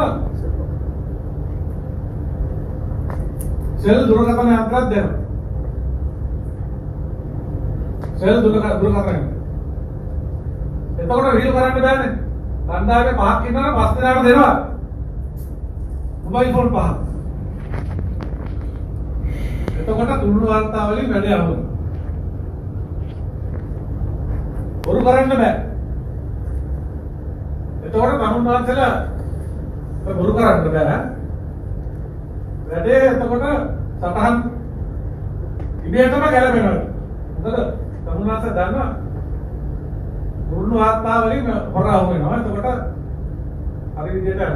[SPEAKER 1] සෙල් දුරකථන යන්ත්‍රයක් දෙනවා. සෙල් දුරකථන. එතකොට රීල් කරන්න බෑනේ. කණ්ඩායමේ පහක් ඉන්නවා පස් දෙනාට දෙනවා. මොබයිල් ෆෝන් පහ. එතකොට තුන්ව වාර්තා වලින් වැඩේ අහුවෙනවා. බොරු කරන්න බෑ. එතකොට තමුන් වහන්සේලා බොරු කරන්න බෑ. වැඩේ එතකොට සටහන් ඉබේටම ගැලපෙනවා. මොකද තමුන් වහන්සේ දන්නවා දුර්ණ වාර්තා වලින් හොරා වෙනවා. එතකොට හරි විදියට යනවා.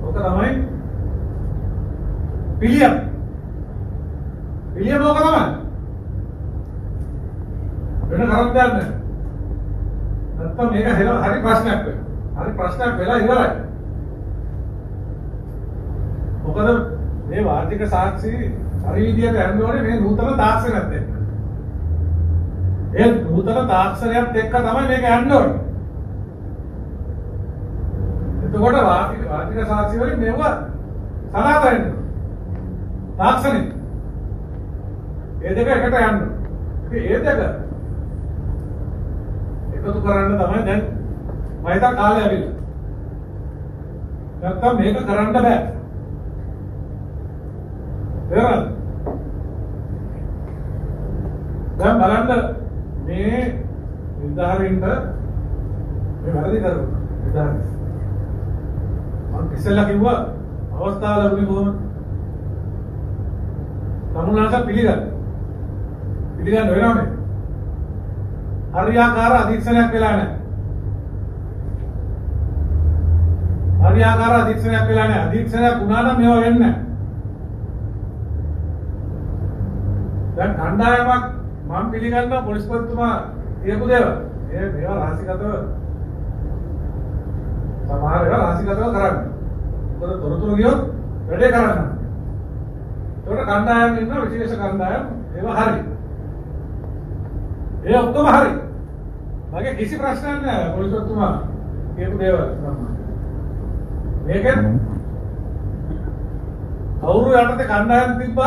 [SPEAKER 1] ඔක තමයි පිළියම්. පිළියම ඕක තමයි. වෙන කරක් දෙයක් නැහැ. නැත්තම් මේක හරි ප්‍රශ්නයක් වෙනවා. හරි ප්‍රශ්නයක් වෙලා ඉවරයි. මොකද මේ වාර්ෂික සාක්ෂි හරි විදියට යන්න ඕනේ මේ නූතන තාක්ෂණයත් එක්ක. ඒ නූතන තාක්ෂණයත් එක්ක තමයි මේක යන්න ඕනේ. එතකොට වාර්ෂික සාක්ෂි වලින් මේව සනාථ වෙන්න. තාක්ෂණي. ඒ දෙක එකට යන්න. ඒ දෙක එකතු කරන්න තමයි දැන් මම හිතා කාලය ඇවිල්ලා. නැත්තම් මේක කරන්න බෑ. තේරෙනවද? දැන් බලන්න මේ නිර්ධාරයෙන්ද මේ වැරදි කරුවා. නිර්ධාරය. මම ඉස්සෙල්ලා කිව්වා අවස්ථාව ලැබුණේ කොහොමද? තමුන්ලාට පිළිගන්න වෙනවනේ. හරියාකාර අධීක්ෂණයක් වෙලා නැහැ. හරියාකාර අධීක්ෂණයක් වෙලා නැහැ. අධීක්ෂණයක් වුණා නම් මේවා වෙන්නේ නැහැ. දැන් කණ්ඩායමක් මම පිළිගන්නවා පොලිස්පතිතුමා කියපු දේවල්. මේවා රහසිගතව සමහර ඒවා රහසිගතව කරන්නේ. මොකද තොරතුරු ගියොත් වැඩේ කරන්න. ඒකට කණ්ඩායම් ඉන්න විශේෂ කණ්ඩායම් ඒවා හරි. ඒ ඔක්කොම හරි. මගේ කිසි ප්‍රශ්නයක් නැහැ පොලිස්පතිතුමා කියපු දේවල්. මේකෙන් කවුරු යටතේ කණ්ඩායම් තිබ්බත්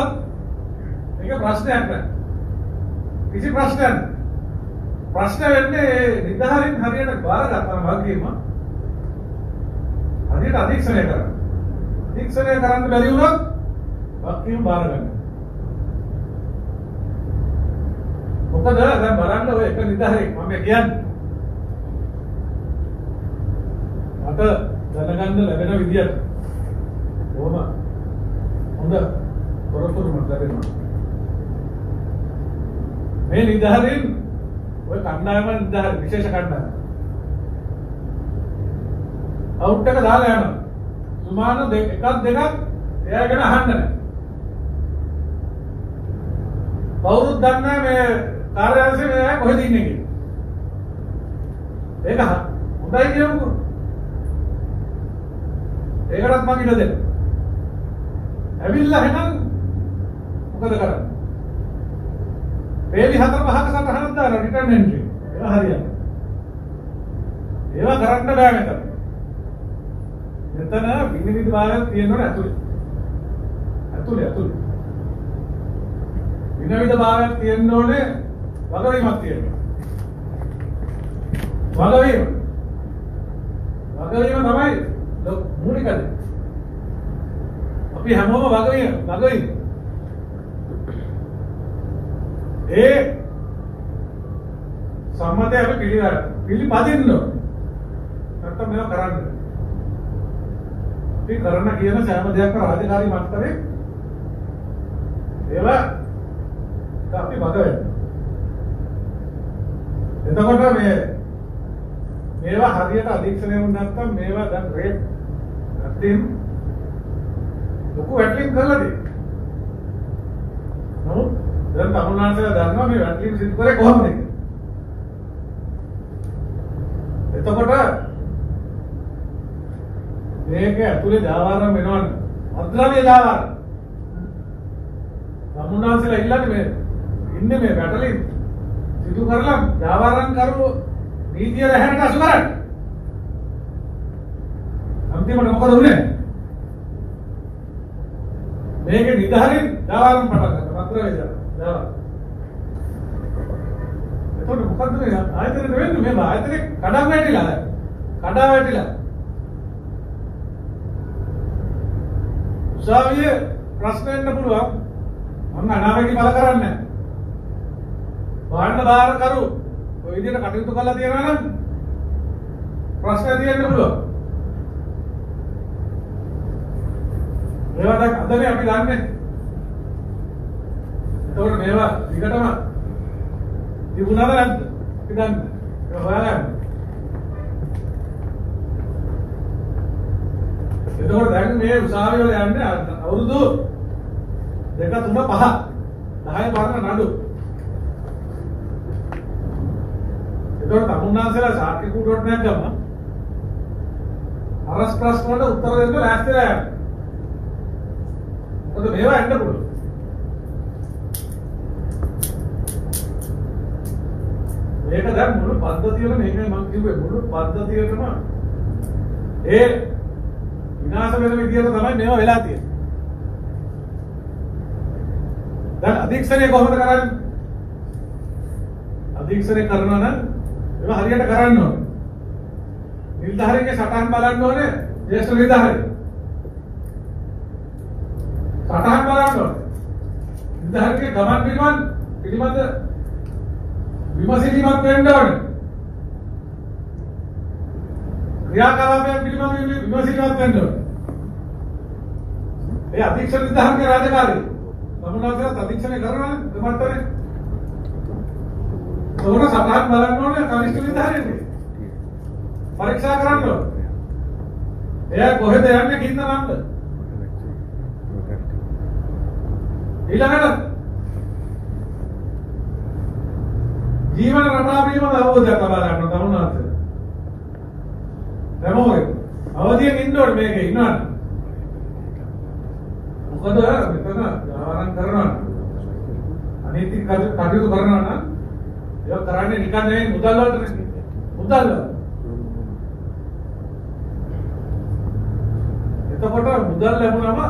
[SPEAKER 1] මේක ප්‍රශ්නයක් නෑ. කිසි ප්‍රශ්නයක් නෑ. ප්‍රශ්න වෙන්නේ නිදහරින් හරියට බාරගත්තාම වගේම හරියට අධීක්ෂණය කරන්න. අධීක්ෂණය කරන්න බැරි වුණොත් වගකීම බාර ගන්න. මොකද දැන් බලන්න ඔය එක නිදහරින් මම කියන්නේ මට දැනගන්න ලැබෙන විදියට කොහොම හොඳ තොරතුරු මට ලැබෙනවා. මේ නිදහරින් ඔය කණ්ඩායම නිදහරින් විශේෂ කණ්ඩායම අවුට් එක දාලා යනවා. සුමාන එකක් දෙකක් එයා ගැන අහන්න නැහැ. කවුරුත් දන්නේ නැහැ මේ කාර්යාලයේ මෙයා කොහෙද ඉන්නේ කියලා. ඒක හොඳයි කියමුකෝ. ඒකටත් මම ඉඩ දෙන්න. ඇවිල්ලා එහෙනම් මොකද කරන්නේ? පේලි 4-5ක සටහනක් දාලා රිටර්න් එන්ට්‍රි. ඒවා හරියන්නේ. ඒවා කරන්න බෑ මෙතන. මෙතන විනිවිද භාගයක් තියෙනවනේ ඇතුලේ. ඇතුලේ. විනිවිද භාගයක් තියෙන්න ඕනේ වගවීමක් තියෙනවා. වගවීම තමයි මූලික දේ. අපි හැමෝම වගවීම. ඒ සම්මතය අපි පිළිපදින්න නැත්නම් මේවා කරන්න. අපි කරන්න කියන සෑම දෙයක්ම රාජකාරී මට්ටමේ ඒවා අපි වග වෙන්න. එතකොට මේවා හරියට අධීක්ෂණය වුණ නැත්නම් මේවා දැන් රේට් නැත්නම් ලොකු වැටලින් කරලා තියෙනවා. නමුත් දැන් තමුන්නාන්සලා දන්නවා මේ වැටලින් සිදු කරේ කොහොමද කියලා. එතකොට මේක ඇතුලේ ජාවාරම් වෙනවනේ. අද්‍රව්‍ය ජාවාරම්. තමුන්නාන්සලා ඉල්ලන්නේ ඉන්නේ මේ වැටලින් සිදු කරලා ජාවාරම් කරු නීතිය රැහැනට අසු කරන්න. අන්තිමට මොකද වුනේ? මේක නිදහරින් ජාවාරම් පටන් ගත්තා. අද්‍රව්‍ය ජාවාරම්. එතකොට මොකද්ද මේ ආයතනෙට වෙන්නේ? මේ ආයතනේ කඩා වැටිලා. උසාවියේ ප්‍රශ්න එන්න පුළුවන්. මම අනාවැකි බල කරන්නේ නැහැ. භාණ්ඩ බාරකරු ඔය විදිහට කටයුතු කරලා තියෙනවා නම් ප්‍රශ්න තියෙන්න පුළුවන්. මේවා දැන් අදනේ අපි දන්නේ. එතකොට මේවා විකටම තිබුණාද නැද්ද? අපි දන්නේ. ඒක හොයාගන්න. එතකොට දැන් මේ උසාවිය වල යන්නේ අවුරුදු 2 3 5 10 පාරන නඩු. එතකොට තමුන්නාන්සලා සාක්ෂි කූඩුවට නැග්ගම අරස් ප්‍රශ්න වලට උත්තර දෙන්න ලෑස්තිලා යන්න. මොකද මේවා එන්න පුළුවන්. මේක දැන් මුළු පද්ධතියම මේකයි මම කිව්වේ මුළු පද්ධතියටම ඒ විනාශ වෙන විදියට තමයි මේවා වෙලා තියෙන්නේ. දැන් අධීක්ෂණය කොහොමද කරන්නේ? අධීක්ෂණය කරනවා නම් ඒවා හරියට කරන්න ඕනේ. නිලධාරිගේ සටහන් බලන්න ඕනේ. ජ්‍යෙෂ්ඨ නිලධාරි. සටහන් බලන්න ඕනේ. නිලධාරිගේ ගමන් බිමන් පිළිබඳ විමසිලිමත් වෙන්න ඕනේ. ක්‍රියාකලාපයන් පිළිබඳ විමසිලිමත් වෙන්න ඕනේ. ඒ අධීක්ෂණ නිලධාරිගේ රාජකාරිය. තමුන්නාන්සලා අධීක්ෂණය කරනවා දෙමට්ටමේ. තෝරන සටහන් බලන්න ඕනේ කනිෂ්ඨ නිලධාරියගේ. පරීක්ෂා කරන්න ඕනේ. එයා කොහෙද යන්නේ කින්න නන්ද? ඊළඟට ජීවන රටාව පිළිබඳ අවබෝධයක් ලබා ගන්න තමුන්නාන්සේ. හැමෝගෙම අවදියෙන් ඉන්න ඕනේ මේකේ ඉන්නවනේ. මොකද මෙතන ආරම්භ කරනවා. අනීතික කටයුතු කරනවා නම් ඒක කරන්නේ නිකන් නෙවෙයි මුදල් වලට නෙවෙයි. මුදල් වල. එතකොට මුදල් ලැබුණම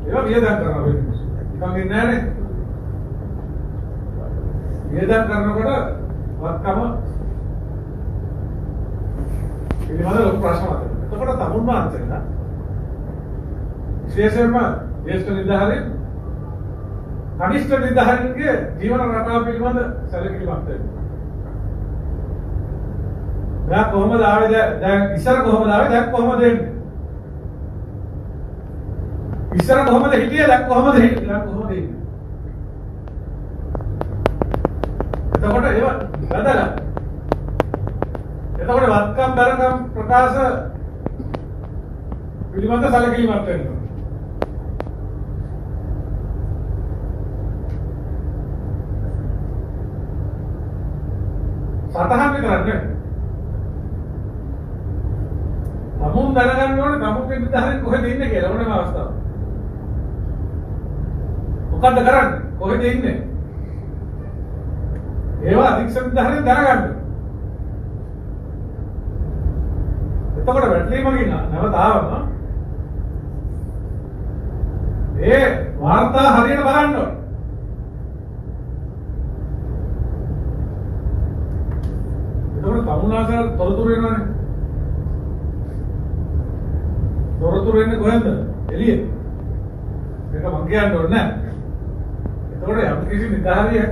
[SPEAKER 1] ඒක වියදම් කරනවා වෙන්නේ. නිකන් ඉන්නේ නැහනේ. වියදම් කරනකොට වත්කම පිළිබඳ ලොකු ප්‍රශ්නයක්. එතකොට තමුන්නාන්සේලා විශේෂයෙන්ම ජ්‍යෙෂ්ඨ නිලධාරීන් කනිෂ්ඨ නිලධාරීන්ගේ ජීවන රටාව පිළිබඳ සැලකිලිමත් වෙන්න. දැන් කොහොමද ආවේ දැන් ඉස්සර කොහොමද ආවේ දැන් කොහොමද එන්නේ? ඉස්සර කොහොමද හිටියේ දැන් කොහොමද හිටියේ දැන් කොහොමද ඉන්නේ? එතකොට ඒව වැදගත්. එතකොට වත්කම් බරකම් ප්‍රකාශ පිළිබඳ සැලකිලිමත් වෙන්න. සතහන් කරන්නේ. තමුන් දැනගන්න ඕනේ තමුන්ගේ නිදහරින් කොහෙද ඉන්නේ කියලා ඕනෑම අවස්ථාවක. මොකද්ද කරන්නේ? කොහෙද ඉන්නේ? ඒවා අධික්ෂ නිදහරින් දැනගන්න. එතකොට වැටලීමකින් නැවත ආවම ඒ වාර්තා හරියට බලන්න ඕනේ. එතකොට තමුන්නාසල් තොරතුරු එනවනේ. තොරතුරු එන්නේ කොහෙන්ද? එළියේ. මේක මං කියන්න ඕනේ නැහැ. එතකොට යම් කිසි නිදහරිය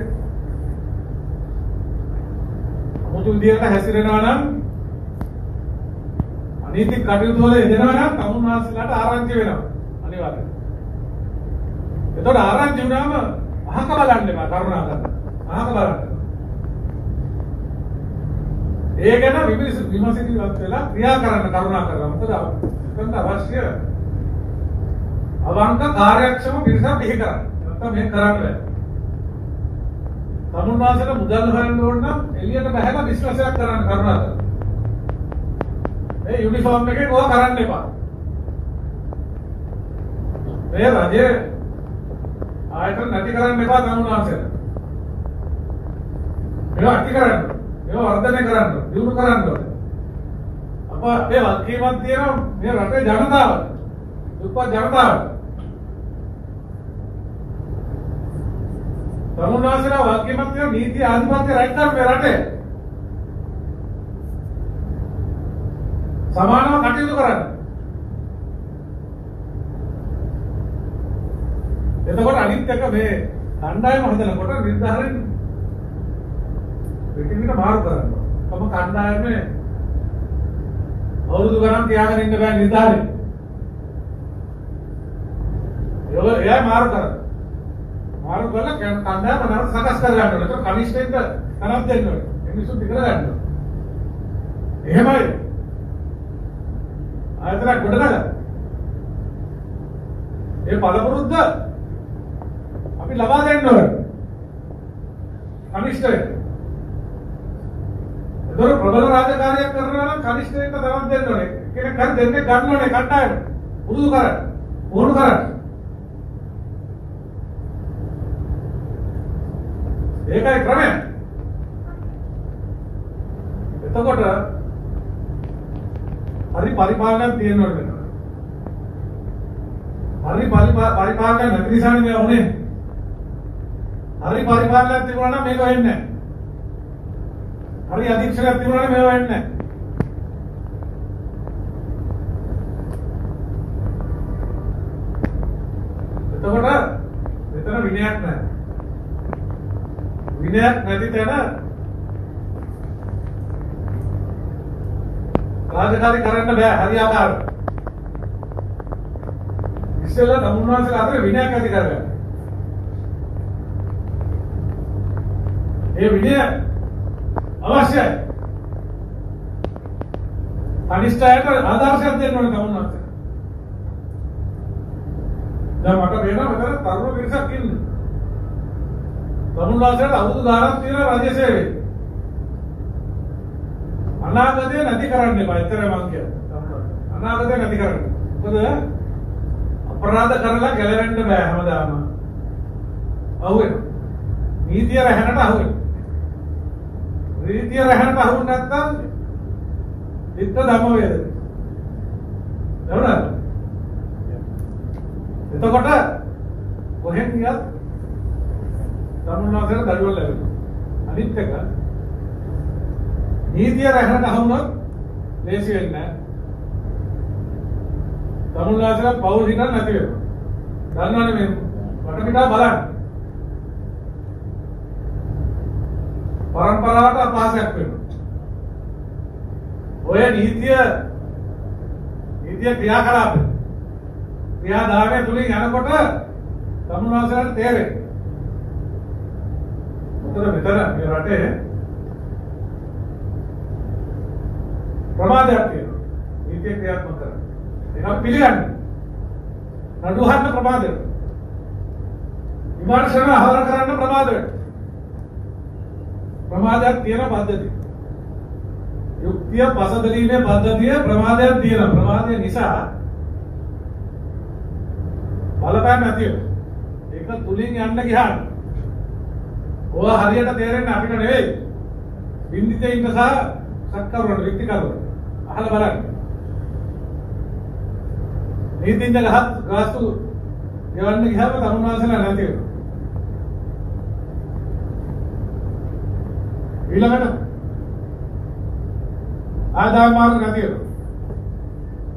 [SPEAKER 1] අමුතු විදියට හැසිරෙනවා නම් අනීතික කටයුතු වල යෙදෙනවා නම් තමුන්නාසලාට ආරංචි වෙනවා. අනිවාර්යයෙන්. එතකොට ආරංචි වුණාම අහක බලන්න එපා කරුණාකරලා. අහක බලන්න. ඒ ගැන විමසිලිමත් වෙලා ක්‍රියා කරන්න කරුණාකරලා. මොකද එතනට අවශ්‍ය අවංක කාර්යක්ෂම පිරිසක් බිහි කරන්න. නැත්නම් මේක කරන්න බෑ. තමුන්නාසල මුදල් හොයන්න ඕන නම් එළියට බහැලා විශ්වාසයක් කරන්න කරුණාකරලා. මේ යුනිෆෝම් එකේ කොහොම කරන්න එපා. මේ රජේ ආයතන නැති කරන්න එපා තමුන්නාසල. මේවා ඇති කරන්න. මේවා වර්ධනය කරන්න. දියුණු කරන්න ඕනේ. අපේ වගකීමක් තියෙනවා මේ රටේ ජනතාවට. දුප්පත් ජනතාවට. තමුන්නාසලා වගකීමක් තියෙනවා නීති ආධිපත්‍ය රැක ගන්න මේ රටේ. සමානව කටයුතු කරන්න. එතකොට අනිත් එක මේ කණ්ඩායම හදනකොට නිර්ධාරයෙන් පිටින්ට මාරු කරන්න. තම කණ්ඩායමේ අවුරුදු ගණන් තියාගෙන ඉන්න බෑ නිර්ධාරයෙන්. එයා මාරු කරන්න. මාරු කරලා කණ්ඩායම නරක සකස් කර ගන්න ඕනේ. ඒක කනිෂ්ඨෙන්ට තරම් දෙන්න ඕනේ. මිනිස්සු ඉගෙන ගන්න ඕනේ. එහෙමයි. ආයතන ගොඩනගා. ඒ පළපුරුද්ද අපි ලබා දෙන්න ඕනේ. කනිෂ්ඨය. ඒතර ප්‍රබල රාජකාරියක් කරනවා නම් කනිෂ්ඨයට තරම් දෙන්න ඕනේ. කෙනෙක් හරි දෙන්නේ ගන්න ඕනේ කණ්ඩායම. පුරුදු කරන්න. පුහුණු කරන්න. ඒකයි ක්‍රමය. එතකොට හරි පරිපාලනයක් තියෙන්න ඕනේ. හරි පරිපාලනයක් නැති නිසානේ මේ වුනේ. හරි පරිපාලනයක් තිබුණා නම් මේක වෙන්නේ නැහැ. හරි අධීක්ෂණයක් තිබුණා නම් මේක වෙන්නේ නැහැ. එතකොට මෙතන විනයක් නැහැ. විනයක් නැති තැන රාජකාරී කරන්න බෑ හරියාකාරව. ඉස්සෙල්ලා තමුන්නාසලා අතර විනයක් ඇති කරගන්න. ඒ විනය අවශ්‍යයි. කනිෂ්ඨයට ආදර්ශයක් දෙන්න ඕනේ තමුන්නාන්සේ. දැන් මට වෙනවා මෙතන තරුණ පිරිසක් ඉන්නේ. තමුන්නාන්සේට අවුරුදු 10ක් තියෙන රාජ්‍ය සේවයේ. අනාගතේ නැති කරන්න එපා. එතරම් මං කියන්නේ. අනාගතේ නැති කරන්න. මොකද අපරාධ කරලා ගැලවෙන්න බෑ හැමදාම. අහුවෙනවා. නීතිය රැහැනට අහුවෙනවා. නීතිය රැහැනට අහුවෙන්නේ නැත්නම් ඉත්ත ධම්ම වේද. නේද? එතකොට කොහෙන් ගියත් තමුන්නාසේට දඩුවම් ලැබෙනවා. අනිත් එක නීතිය රැහැනට අහුනොත් ලේසි වෙන්නේ නැහැ. තමුන්නාසේට පෞල් හිතන්න නැති වෙනවා. දන්නවනේ මේ වටපිටාව බලන්න. පරම්පරාවට අපහාසයක් වෙනවා. ඔය නීතිය ක්‍රියාකලාපය ක්‍රියාදාමය තුලින් යනකොට තමුන්නාසේට තේරෙන්නේ. මොකද මෙතන මේ රටේ ප්‍රමාදයක් තියෙනවා. නීතිය ක්‍රියාත්මක කරන. ඒක පිළිගන්නේ. නඩුහන්න ප්‍රමාදය. විමර්ශන අහවර කරන්න ප්‍රමාදය. ප්‍රමාදයක් තියෙන පද්ධතිය. යුක්තිය පසදලීමේ පද්ධතිය ප්‍රමාදයක් තියෙනවා. ප්‍රමාදය නිසා බලපෑම් නැති වෙනවා. ඒක තුලින් යන්න ගියාම ඔය හරියට තේරෙන්නේ අපිට නෙවෙයි. බින්දිතේ ඉන්න සහ සත්කරුවන්ට වික්ටි කරුවන්ට. අහලා බලන්න. නීතිඥ ගාස්තු ගෙවන්න ගියාම තමුන්නාසලා නැති වෙනවා. ඊළඟට ආදායම් මාර්ග නැති වෙනවා.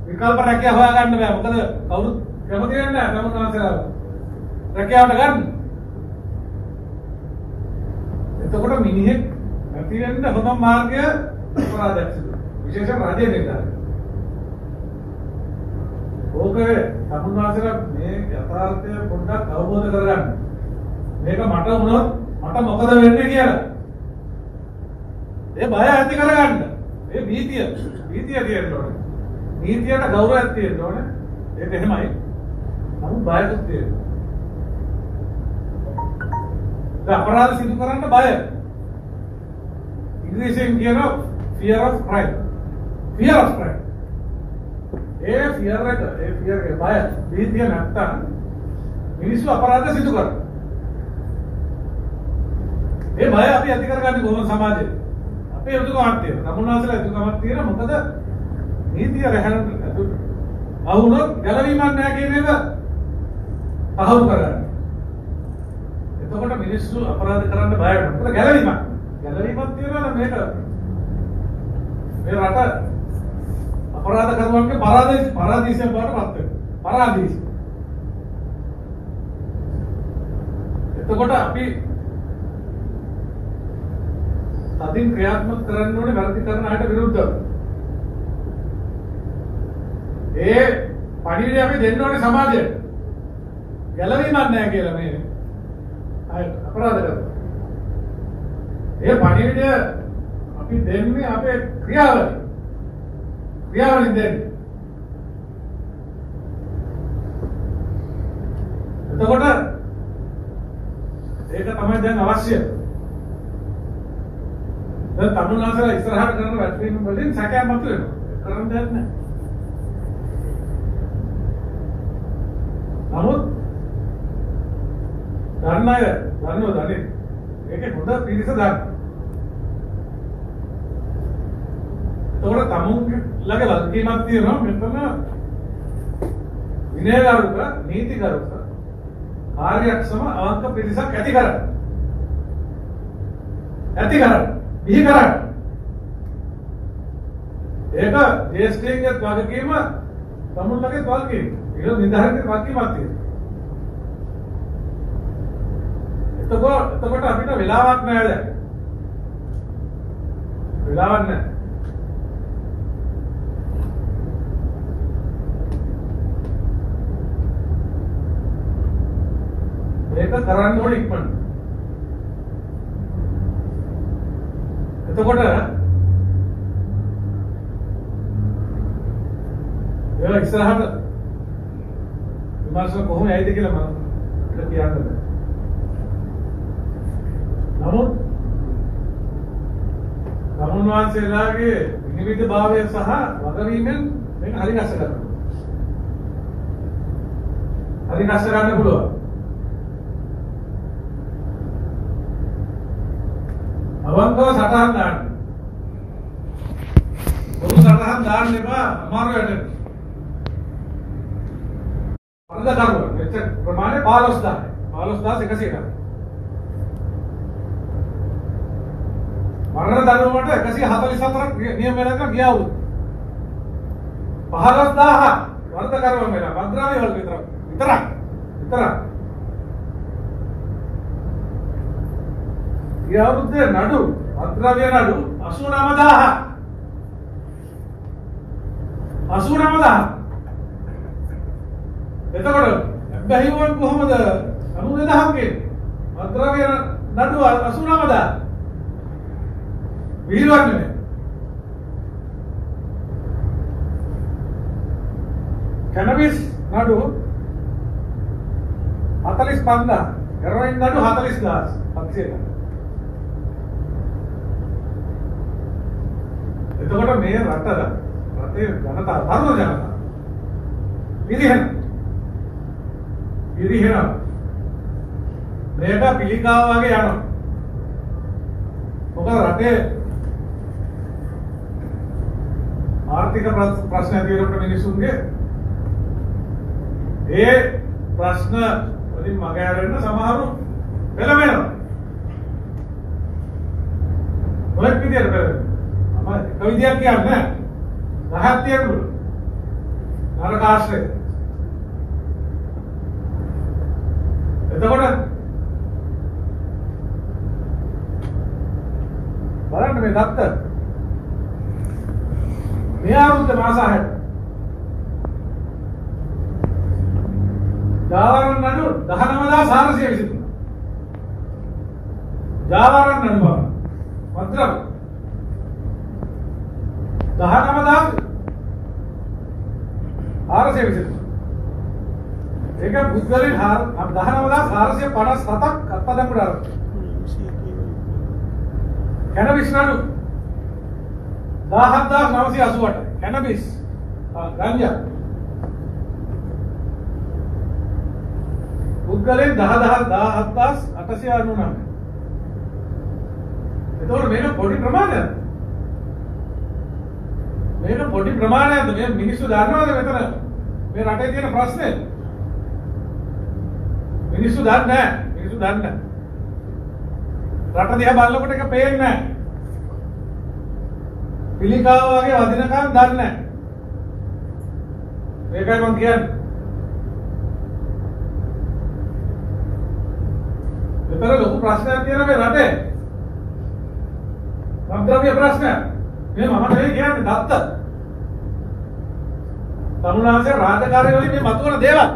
[SPEAKER 1] විකල්ප රැකියාව හොයාගන්න බෑ. මොකද කවුරුත් කැමති වෙන්නේ නැහැ තමුන්නාසලා රැකියාවට ගන්න. එතකොට මිනිහෙක් නැති වෙන්න හොඳම මාර්ගය අපරාධයක් සිදු. විශේෂයෙන් රාජ්‍ය නිලධාරීන්. ඕකේ තමුන්නාසලා මේ යථාර්ථය පොඩ්ඩක් අවබෝධ කරගන්න. මේක මට වුණොත් මට මොකද වෙන්නේ කියලා. ඒ බය ඇති කරගන්න. ඒ භීතිය තියෙන්න ඕනේ. නීතියට ගෞරවයක් තියෙන්න ඕනේ. ඒක එහෙමයි. නමුත් බයකුත් තියෙනවා. අපරාධ සිදු කරන්න බය. ඉංග්‍රීසියෙන් කියනවා fear of crime. fear of crime. A fear එක බය භීතිය නැත්තම් මිනිස්සු අපරාධ සිදු කරනවා. ඒ බය අපි ඇති කරගන්නේ කොහොමද සමාජයේ? අපේ යුතුයකමක් තියෙනවා. තමුන්නාසලා යුතුයකමක් තියෙනවා. මොකද නීතිය රැහැනට අවුනොත් ගැලවීමක් නැහැ කියන එක පහව කරගන්න. එතකොට මිනිස්සු අපරාධ කරන්න බය වෙනවා. මොකද ගැලවීමක් තියෙනවා නම් මේක මේ රට අපරාධ කරුවන්ගේ පරාදීසයක් බවට පත් වෙනවා. පරාදීස. එතකොට අපි අදින් ක්‍රියාත්මක කරන්න ඕනේ වැරදි කරන අයට විරුද්ධව. ඒ පණිවිඩය අපි දෙන්න ඕනේ සමාජයට. ගැලවීමක් නැහැ කියලා මේ අය අපරාධ කරනවා. ඒ පණිවිඩය අපි දෙන්නේ අපේ ක්‍රියාවලින් දෙන්නේ. එතකොට ඒක තමයි දැන් අවශ්‍ය. දැන් තමුන්නාසලා ඉස්සරහට කරන වැටවීම වලින් සැකයක් මතුවෙනවා. කරන්න දෙයක් නැහැ. නමුත් දන්නේ ඒකේ හොඳ පිරිස දන්න. එතකොට තමුන්ලගේ වගකීමක් තියෙනවා මෙතන විනයගරුක නීතිගරුක කාර්යක්ෂම අවංක පිරිසක් ඇති කරන්න. බිහි කරන්න. ඒක දේශීයගේ වගකීම තමුන්ලගේ වගකීම. ඒක නිදහසේ වගකීමක් තියෙනවා. එතකොට අපිට වෙලාවක් නැහැ දැන්. වෙලාවක් නැහැ. මේක කරන්න ඕනේ ඉක්මනට. එතකොට ඒවා ඉස්සරහට විමර්ශන කොහොම යයිද කියලා මම කියන්න බෑ. නමුත් තමුන් වහන්සේලාගේ විනිවිද භාවය සහ වගවීමෙන් මේක හරි ගස්ස ගන්න. හරි ගස්ස ගන්න පුළුවන්. අවංකව සටහන් දාන්න. බොරු සටහන් දාන්න එපා අමාරු වැඩ. වරද කරුවා. මෙච්ච ප්‍රමාණය 15000. 15100ක්. මරණ දඬුවමට 144ක් නියම වෙනකන් ගියා වුත් 15000 වරද කරුවා මෙලා මද්ද්‍රව්‍ය වල විතරක් ගිය අවුරුද්දේ නඩු මද්ද්‍රව්‍ය නඩු 89000 එතකොට බැහිවන් කොහොමද 90000 ගේ මද්ද්‍රව්‍ය නඩු 89000 විහිළුවන්නේ කැනබිස් නඩු 45000 හෙරොයින් නඩු 40000 එතකොට මේ රටේ ජනතාව තරුණ ජනතාව පිළිහෙන මේක පිළිකාව වගේ යනවා. මොකද රටේ ආර්ථික ප්‍රශ්න ඇති වෙනකොට මිනිසුන්ගේ ඒ ප්‍රශ්න වලින් මග හැරෙන්න සමහරු පෙළඹෙනවා. මොකක්ද විදියට පෙළඹෙන්නේ? අම එක විදියක් කියන්නේ නැහැ. 10ක් තියෙනවා. නරක ආශ්‍රය. එතකොට බලන්න මේ දත්ත මේ අවුරුද්ද මාස 6ට ජාවාරම් නඩු 19423 ජාවාරම් නඩු මත්‍රම් 19423 ඒක බුද්ධලින් 19457ක් අත්පදම්කට ආරම්භ කැනබිස් නඩු 17988 කැනබිස් ගංජා පුද්ගලයන් 17899 එතකොට මේක පොඩි ප්‍රමාණයක් මේ මිනිස්සු දන්නවද මෙතන මේ රටේ තියෙන ප්‍රශ්නේ මිනිස්සු දන්නේ නැහැ රට දිහා බලනකොට එක පේන්නේ නැහැ පිළිකාව වගේ වදිනකම් දන්නේ නැහැ මේකයි මම කියන්නේ මෙතන ලොකු ප්‍රශ්නයක් තියෙනවා මේ රටේ මද්ද්‍රව්‍ය ප්‍රශ්නයක් මේ මම නෙවෙයි කියන්නේ දත්ත තමුන්වහන්සේ රාජකාරී වලින් මේ මතුවන දේවල්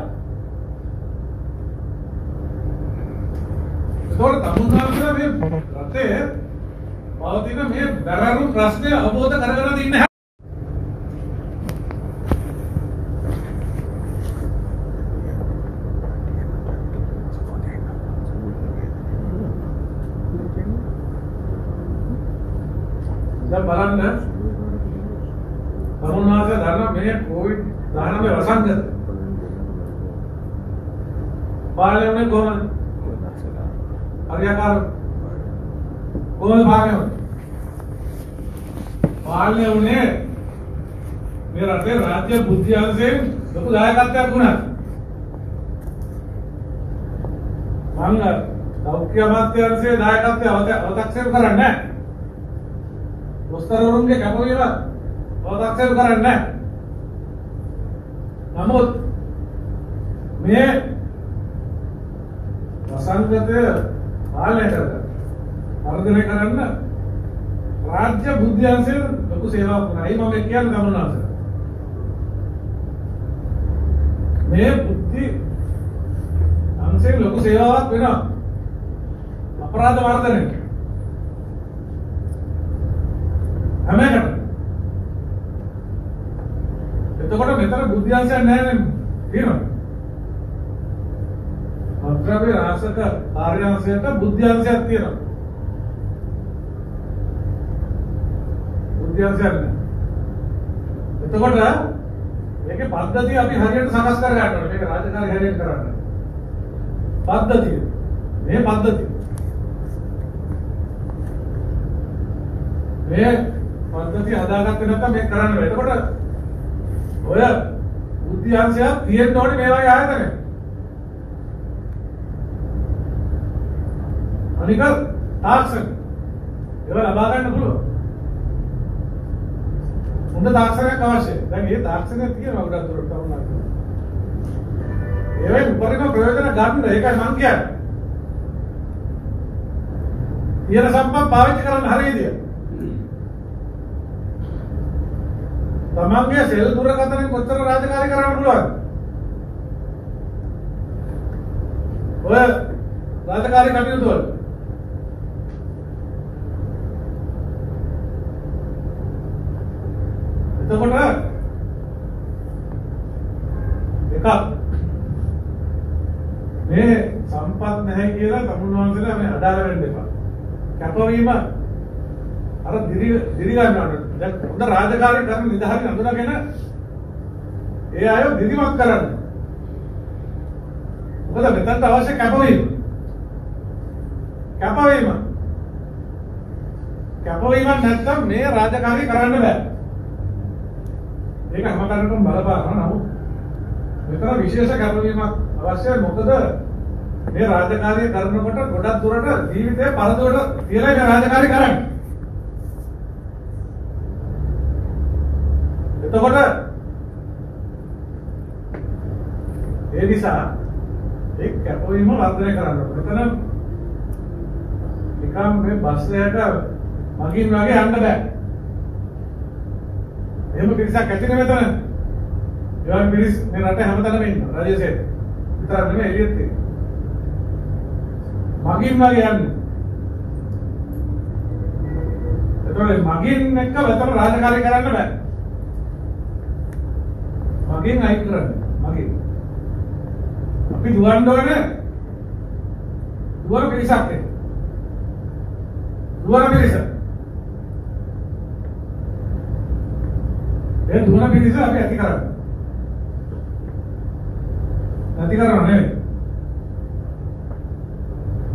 [SPEAKER 1] ඒකෝර තමුන්වහන්සේ මේ රටේ පවතින මේ බැරරු ප්‍රශ්නය අවබෝධ කරගෙන ඉන්නේ දැන් බලන්න තමුන්වහන්සේ දන්න මේ COVID-19 වසංගත පාලනය වුණේ කොහොමද? හරියාකාර කොහොමද පාලනය වුණේ මේ රටේ රාජ්‍ය බුද්ධි අංශයෙන් ලොකු දායකත්වයක් වුණා. මම සෞඛ්‍ය අමාත්‍යාංශයේ දායකත්වය අව탁සීරු කරන්නේ නැහැ. දොස්තරවරුන්ගේ කැපවීම අව탁සීරු කරන්නේ නැහැ. නමුත් මේ වසංගතය පාලනය කරගන්න වර්ධනය කරන්න රාජ්‍ය බුද්ධි අංශයෙන් ලොකු සේවාවක් වුණා. ඒ මම කියන්නේ තමුන්වහන්සේ මේ බුද්ධි අංශයෙන් ලොකු සේවාවක් වෙනවා අපරාධ වර්ධනය හැම එකටම. එතකොට මෙතන බුද්ධිංශයක් නැහැ නේ තියෙනවා. මත්ද්‍රව්‍ය රාසක ආර්යංශයට බුද්ධිංශයක් තියෙනවා. බුද්ධිංශයක් නැහැ. එතකොට මේකේ පද්ධතිය අපි හරියට සකස් කර ගන්න ඕනේ. මේක රාජකාරී හරියට කරන්න. පද්ධතිය. මේ පද්ධතිය. මේ පද්ධතිය හදාගත්තේ නැත්නම් මේක කරන්න බෑ. එතකොට ඔය බුද්ධිංශය තියෙන්න ඕනේ මේ වගේ ආයතනයක. අනික තාක්ෂණ ඒවා ලබා ගන්න පුළුවන්. හොඳ තාක්ෂණයක් අවශ්‍යයි. දැන් මේ තාක්ෂණය තියෙනවා ගොඩක් දුරට වුණා. ඒවෙන් උපරිම ප්‍රයෝජන ගන්න ඒකයි මං කියන්නේ. ඊයර සම්පත් පාවිච්චි කරන්න හරියද? තමන්ගේ සෙල් දුරකථනයෙන් කොච්චර රාජකාරී කරන්න පුළුවන්ද? ඔය රාජකාරී කටයුතු වල එතකොට එකක් මේ සම්පත් නැහැ කියලා තමුන්වන්සලා මේ අඩාල වෙන්න එපා. කැපවීම අර දිරි ගන්නවා. දැන් හොඳ රාජකාරී කරන නිදහසේ අඳුනගෙන ඒ අය දිරිමත් කරන්න. මොකද මෙතනට අවශ්‍ය කැපවීම. කැපවීමක් නැත්නම් මේ රාජකාරී කරන්න බෑ. ඒක හැමතැනකම බලපානවා. නමුත් මෙතන විශේෂ කැපවීමක් අවශ්‍යයි. මොකද මේ රාජකාරිය කරනකොට ගොඩක් දුරට ජීවිතේ පරදුවට තියලා මේ රාජකාරී කරන්නේ. එතකොට ඒ නිසා ඒ කැපවීම වර්ධනය කරන්න ඕනේ. මෙතන නිකම් මේ බස් එකක මගින් වගේ යන්න බෑ. එහෙම පිරිසක් ඇතිනේ මෙතන. ඒවා පිරිස් මේ රටේ හැමතැනම ඉන්නවා. රාජ්‍යසේන විතරක් නෙමෙයි එළියෙත් ඉන්නවා. මගින් වගේ යන්නේ. එතකොට මගින් එක්ක මෙතන රාජකාරී කරන්න බෑ. මගින් අයින් කරන්න. මගින්. අපි දුවන්න ඕනේ. දුවන පිරිසක් එක්ක. දුවන පිරිස. ඒ දුවන පිරිස අපි ඇති කරන්න. නැති කරන්නේ නෙවෙයි.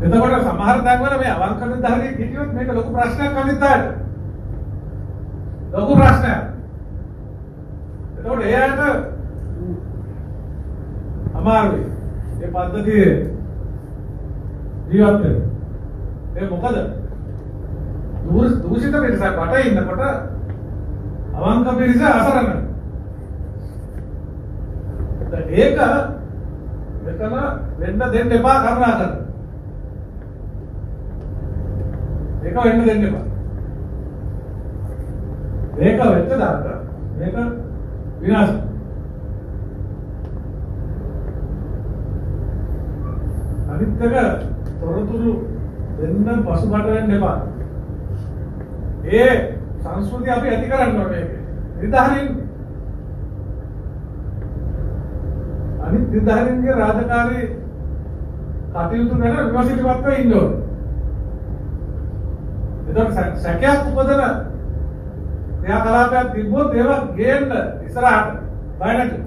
[SPEAKER 1] එතකොට සමහර තැන්වල මේ අවංක නිර්ධාරණය කිව්වොත් මේක ලොකු ප්‍රශ්නයක් අනිත්තාට. ලොකු ප්‍රශ්නයක්. එතකොට එයාට අමාරුයි. මේ පද්ධතිය ජීවත් වෙන්න. ඒ මොකද? දූෂිත පිරිසක් වටේ ඉන්නකොට අවංක පිරිස අසරණ. ඒක මෙතන වෙන්න දෙන්න එපා කරුණාකරලා. ඒක වෙන්න දෙන්න එපා. මේක වෙච්ච දාට මේක විනාශ. අනිත් එක තොරතුරු දෙන්න පසුබට වෙන්න එපා. ඒ සංස්කෘතිය අපි ඇති කරන්න ඕනේ මේක. නිර්ධාරණය අනිත් නිර්ධාරණයේ රාජකාරී කටයුතු ගැන විමසිලිමත්ව ඉන්න ඕනේ. එතකොට සැකයක් උපදන ක්‍රියාකලාපයක් තිබ්බොත් ඒවා ගේන්න ඉස්සරහට බය නැතුව.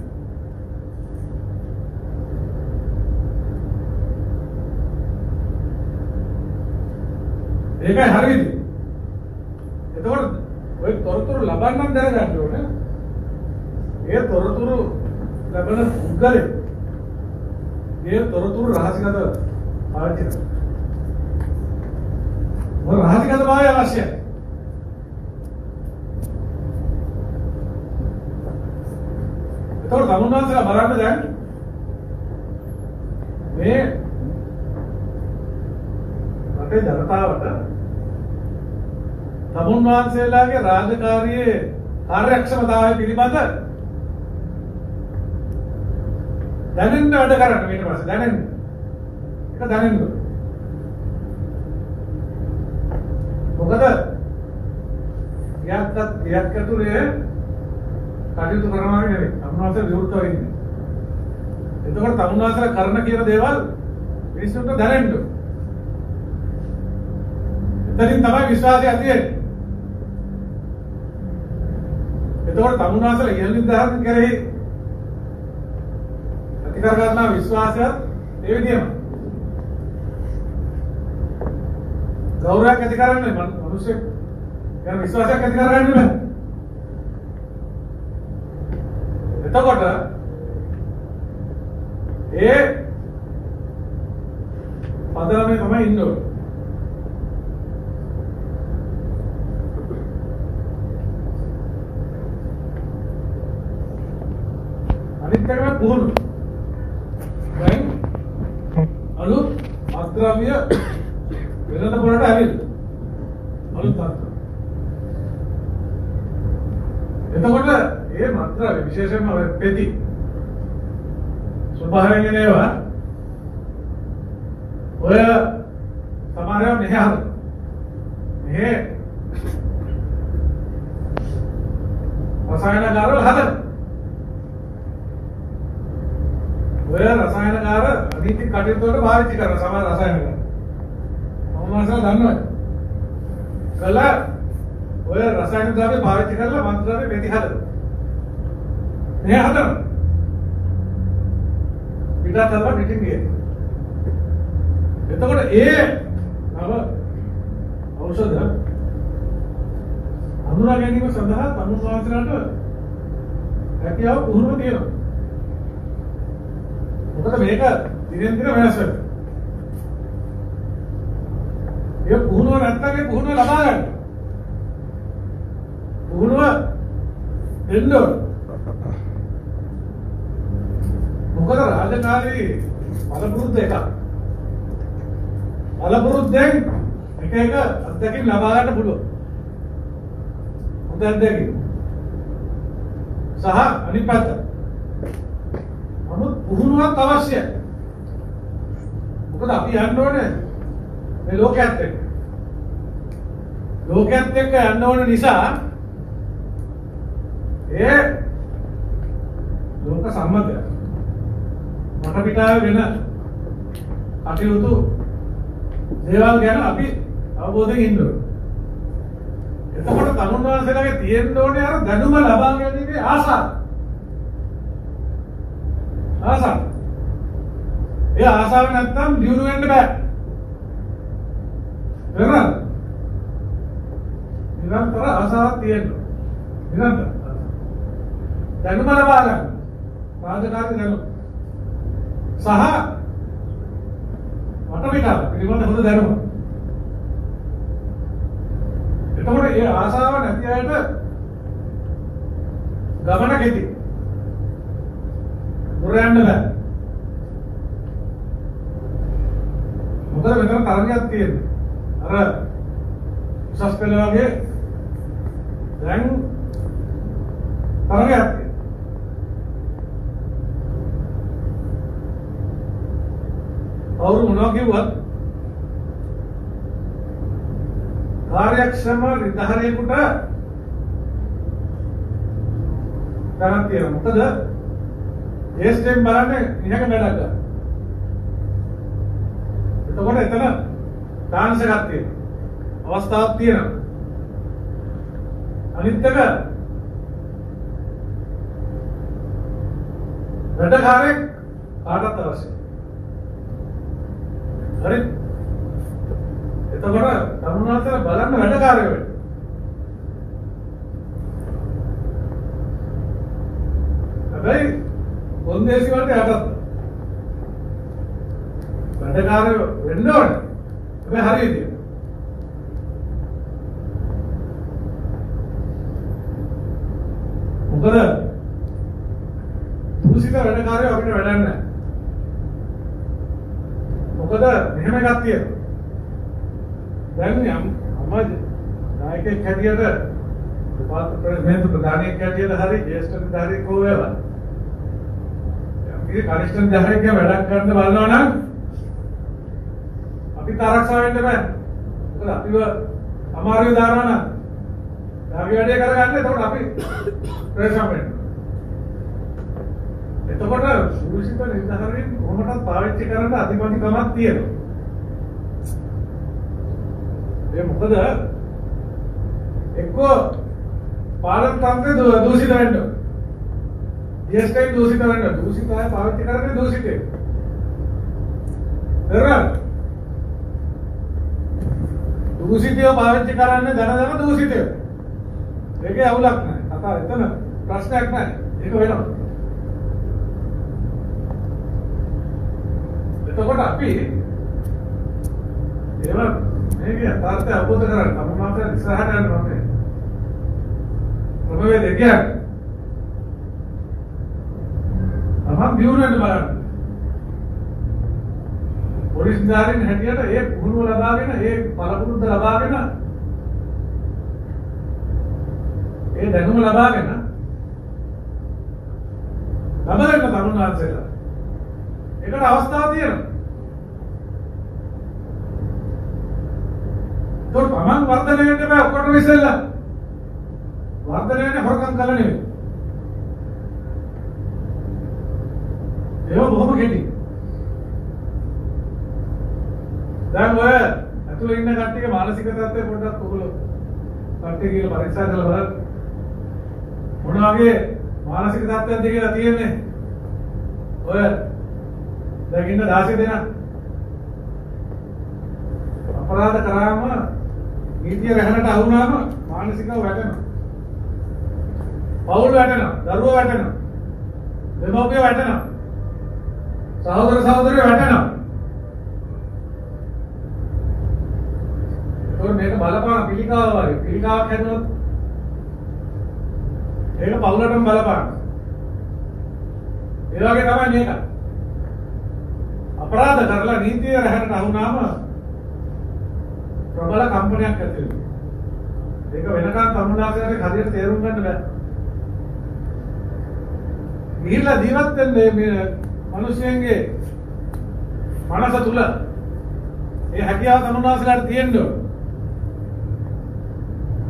[SPEAKER 1] ඒකයි හරියද? එතකොට ඔය තොරතුරු ලබන්න දැනගන්න ඕනේ. ඒ තොරතුරු ලැබෙන පුද්ගලයා ඒ තොරතුරු රහසිගත පාවිච්චි කරනවා. මොන රහසිගත භාවය අවශ්‍යයි. එතකොට තමුන්වන්සලා බලන්න දැන් මේ රටේ ජනතාවට තමුන්වන්සලාගේ රාජකාරියේ කාර්යක්ෂමතාවය පිළිබඳ දැනෙන්න වැඩ කරන්න ඊට පස්සේ දැනෙන්න. ඒක දැනෙන්න. මොකද යක් ඇතුලේ කටයුතු කරනවා නෙවෙයි. තමුන්නාසලා විවෘතව ඉන්නේ. එතකොට තමුන්නාසලා කරන කියන දේවල් මිනිස්සුන්ට දැනෙන්න ඕනේ. එතනින් තමයි විශ්වාසය ඇති වෙන්නේ. එතකොට තමුන්නාසලා ඉහළ නිලධාරීන් කෙරෙහි ඇති කර ගන්නා විශ්වාසය ඒ විදිහම ගෞරවයක් ඇති කරන්නේ මිනිස්සු ගැන විශ්වාසයක් ඇති කරගන්න බෑ. එතකොට ඒ පදනමේ තමයි ඉන්න ඕනේ. අනිත් එක පුහුණු. දැන් අලුත් අද්‍රව්‍ය වෙනද පොරට ඇවිල්ලා. අලුත් අද්‍රව්‍ය. එතකොට ඒ මත්ද්‍රව්‍ය විශේෂයෙන්ම පෙති ස්වභාවයෙන් ඒවා ඔය සමහරව මෙහෙ හද මෙහෙ රසායනගාරවල හදන ඔය රසායනගාර අනිත්‍ය කටයුතු වලට පාවිච්චි කරන සමහර රසායනගාර මොනවාසල දන්නවද කළා ඔය රසායන ද්‍රව්‍ය පාවිච්චි කරලා මත්ද්‍රව්‍ය පෙති හදන මෙහෙ හදන පිටතව පිටින් ගියේ. එතකොට ඒ නව ඖෂධ හඳුනා ගැනීම සඳහා තමුන්වහන්සේලාට හැකියාව පුහුණුව තියෙනවා. මොකද මේක දිනෙන් දින වෙනස් වෙනවා. ඒ පුහුණුව නැත්නම් ඒ පුහුණුව ලබා ගන්න. පුහුණුව දෙන්න ඕන. මොකද රාජකාරී බලපුරුද්ද එකක්. බලපුරුද්දෙන් එක එක අත්දැකීම් ලබා ගන්න පුළුවන්. හොඳ අත්දැකීම්. සහ අනිත් පැත්ත. නමුත් පුහුණුවක් අවශ්‍යයි. මොකද අපි යන්න ඕනේ මේ ලෝකයේත් එක්ක. ලෝකයේත් එක්ක යන්න ඕන නිසා ඒ ලෝක සම්මතය මට පිටාවේ වෙන කටයුතු දේවල් ගැන අපි අවබෝධයෙන් ඉන්න ඕනේ. එතකොට තමුන්වහන්සේලාගේ තියෙන්න ඕනේ අර දැනුම ලබා ගැනීමේ ආසාව. ආසාව. ඒ ආසාව නැත්තම් දියුණු වෙන්න බෑ. වෙනද? නිරන්තර ආසාවක් තියෙන්න ඕනේ. නිරන්තර. දැනුම ලබා ගන්න. රාජකාරී දැනුම. සහ වටපිටාව පිළිබඳ හොඳ දැනුම. එතකොට ඒ ආසාව නැති අයට ගමන කෙටි. දුර යන්න බෑ. මොකද මෙතන තරගයක් තියෙනවා. අර උසස් පෙළ වගේ දැන් තරගයක් තියෙනවා. කවුරු මොනවා කිව්වත් කාර්යක්ෂම නිලධාරියෙකුට තරම් තියෙනවා. මොකද ඒස්ටෙන් බලන්නේ ඉහක වැඩක් ගන්න. එතකොට එතන chance එකක් තියෙනවා. අවස්ථාවක් තියෙනවා. අනිත් එක වැඩකාරයෙක් කාටත් අවශ්‍යයි. හරි. එතකොට තමුන්වහන්සේලා බලන්න වැඩකාරයෝ වෙන්න. හැබැයි කොන්දේසි වලට යටත්. වැඩකාරයෝ වෙන්න ඕනේ. හැබැයි හරි විදියට. මොකද දූෂිත වැඩකාරයෝ අපිට වැඩක් නැහැ. මොකද මෙහෙම එකක් තියෙනවා. දැන් යම් සමාජ නායකයෙක් හැටියට දෙපාර්තමේන්තු ප්‍රධානියෙක් හැටියට හරි ජ්‍යෙෂ්ඨ නිලධාරියෙක් හෝ වේවා. යම් කිසි කනිෂ්ඨ නිලධාරියෙක්ගේ වැඩක් කරන්න බලනවා නම් අපි ආරක්ෂා වෙන්න බෑ. මොකද අපිව අමාරුවේ දානවා නම් යාගේ වැඩේ කරගන්න. එතකොට අපි ප්‍රේෂම් වෙන්න. දූෂිත නිර්ධාරණය කොහොමදත් පාවිච්චි කරන්න අධිපතිකමක් තියෙනවා. ඒ මොකද එක්කෝ පාලන තන්ත්‍රය දූෂිත වෙන්න ඕන. DSK දූෂිත වෙන්න ඕන. දූෂිත අය පාවිච්චි කරන්නේ දූෂිතේ. හරිද? දූෂිතය පාවිච්චි කරන්නේ දැන දූෂිතය. ඒකේ අවුලක් නැහැ. කතාව එතන ප්‍රශ්නයක් නැහැ. ඒක වෙනවා. එතකොට අපි ඒවා මේකේ අර්ථය අවබෝධ කරගන්න අපමාත්‍ර ඉස්සරහට යන්න ඕනේ. ප්‍රමේය දෙකක්. අපහන් දියුණුවෙන් බලන්න. පොලිස් නිලධාරීන් හැටියට ඒ පුහුණුව ලබාගෙන ඒ පළපුරුද්ද ලබාගෙන ඒ දැනුම ලබාගෙන තමරන්න තමුන්නාන්සේලා ඒකට අවස්ථාවක් තියෙනවා. ඒක තමන් වර්ධනය වෙන්න බෑ ඔක්කොටම ඉස්සෙල්ලා. වර්ධනය වෙන්නේ හොරකම් කළා නෙවෙයි. ඒක බොහොම කෙටි. දැන් ඔය අතුලේ ඉන්න කට්ටියගේ මානසික තත්ත්වය පොඩ්ඩක් ඔයගොල්ලෝ කට්ටිය කියලා පරීක්ෂා කරලා බලන්න. මොන වගේ මානසික තත්ත්වයක්ද කියලා තියෙන්නේ. ඔය දැන් ඉන්න 16 දෙනා අපරාධ කරාම නීතිය රැහැනට අහු වුණාම මානසිකව වැටෙනවා. පවුල් වැටෙනවා, දරුවෝ වැටෙනවා. දෙමව්පියෝ වැටෙනවා. සහෝදර සහෝදරියෝ වැටෙනවා. ඒක මේක බලපාන පිළිකාව වගේ. පිළිකාවක් හැදුනොත් ඒක පවුලටම බලපාන. ඒ වගේ තමයි මේක. අපරාධ කරලා නීතිය රැහැනට අහු වුණාම ප්‍රබල කම්පනයක් ඇති වෙනවා. ඒක වෙනකන් තමුන්නාසයට හරියට තේරුම් ගන්න බෑ. ගිහිල්ලා ජීවත් වෙන්නේ මේ මිනිස්යන්ගේ මනස තුල ඒ හැකියාව තමුන්නාසලට තියෙන්න ඕන.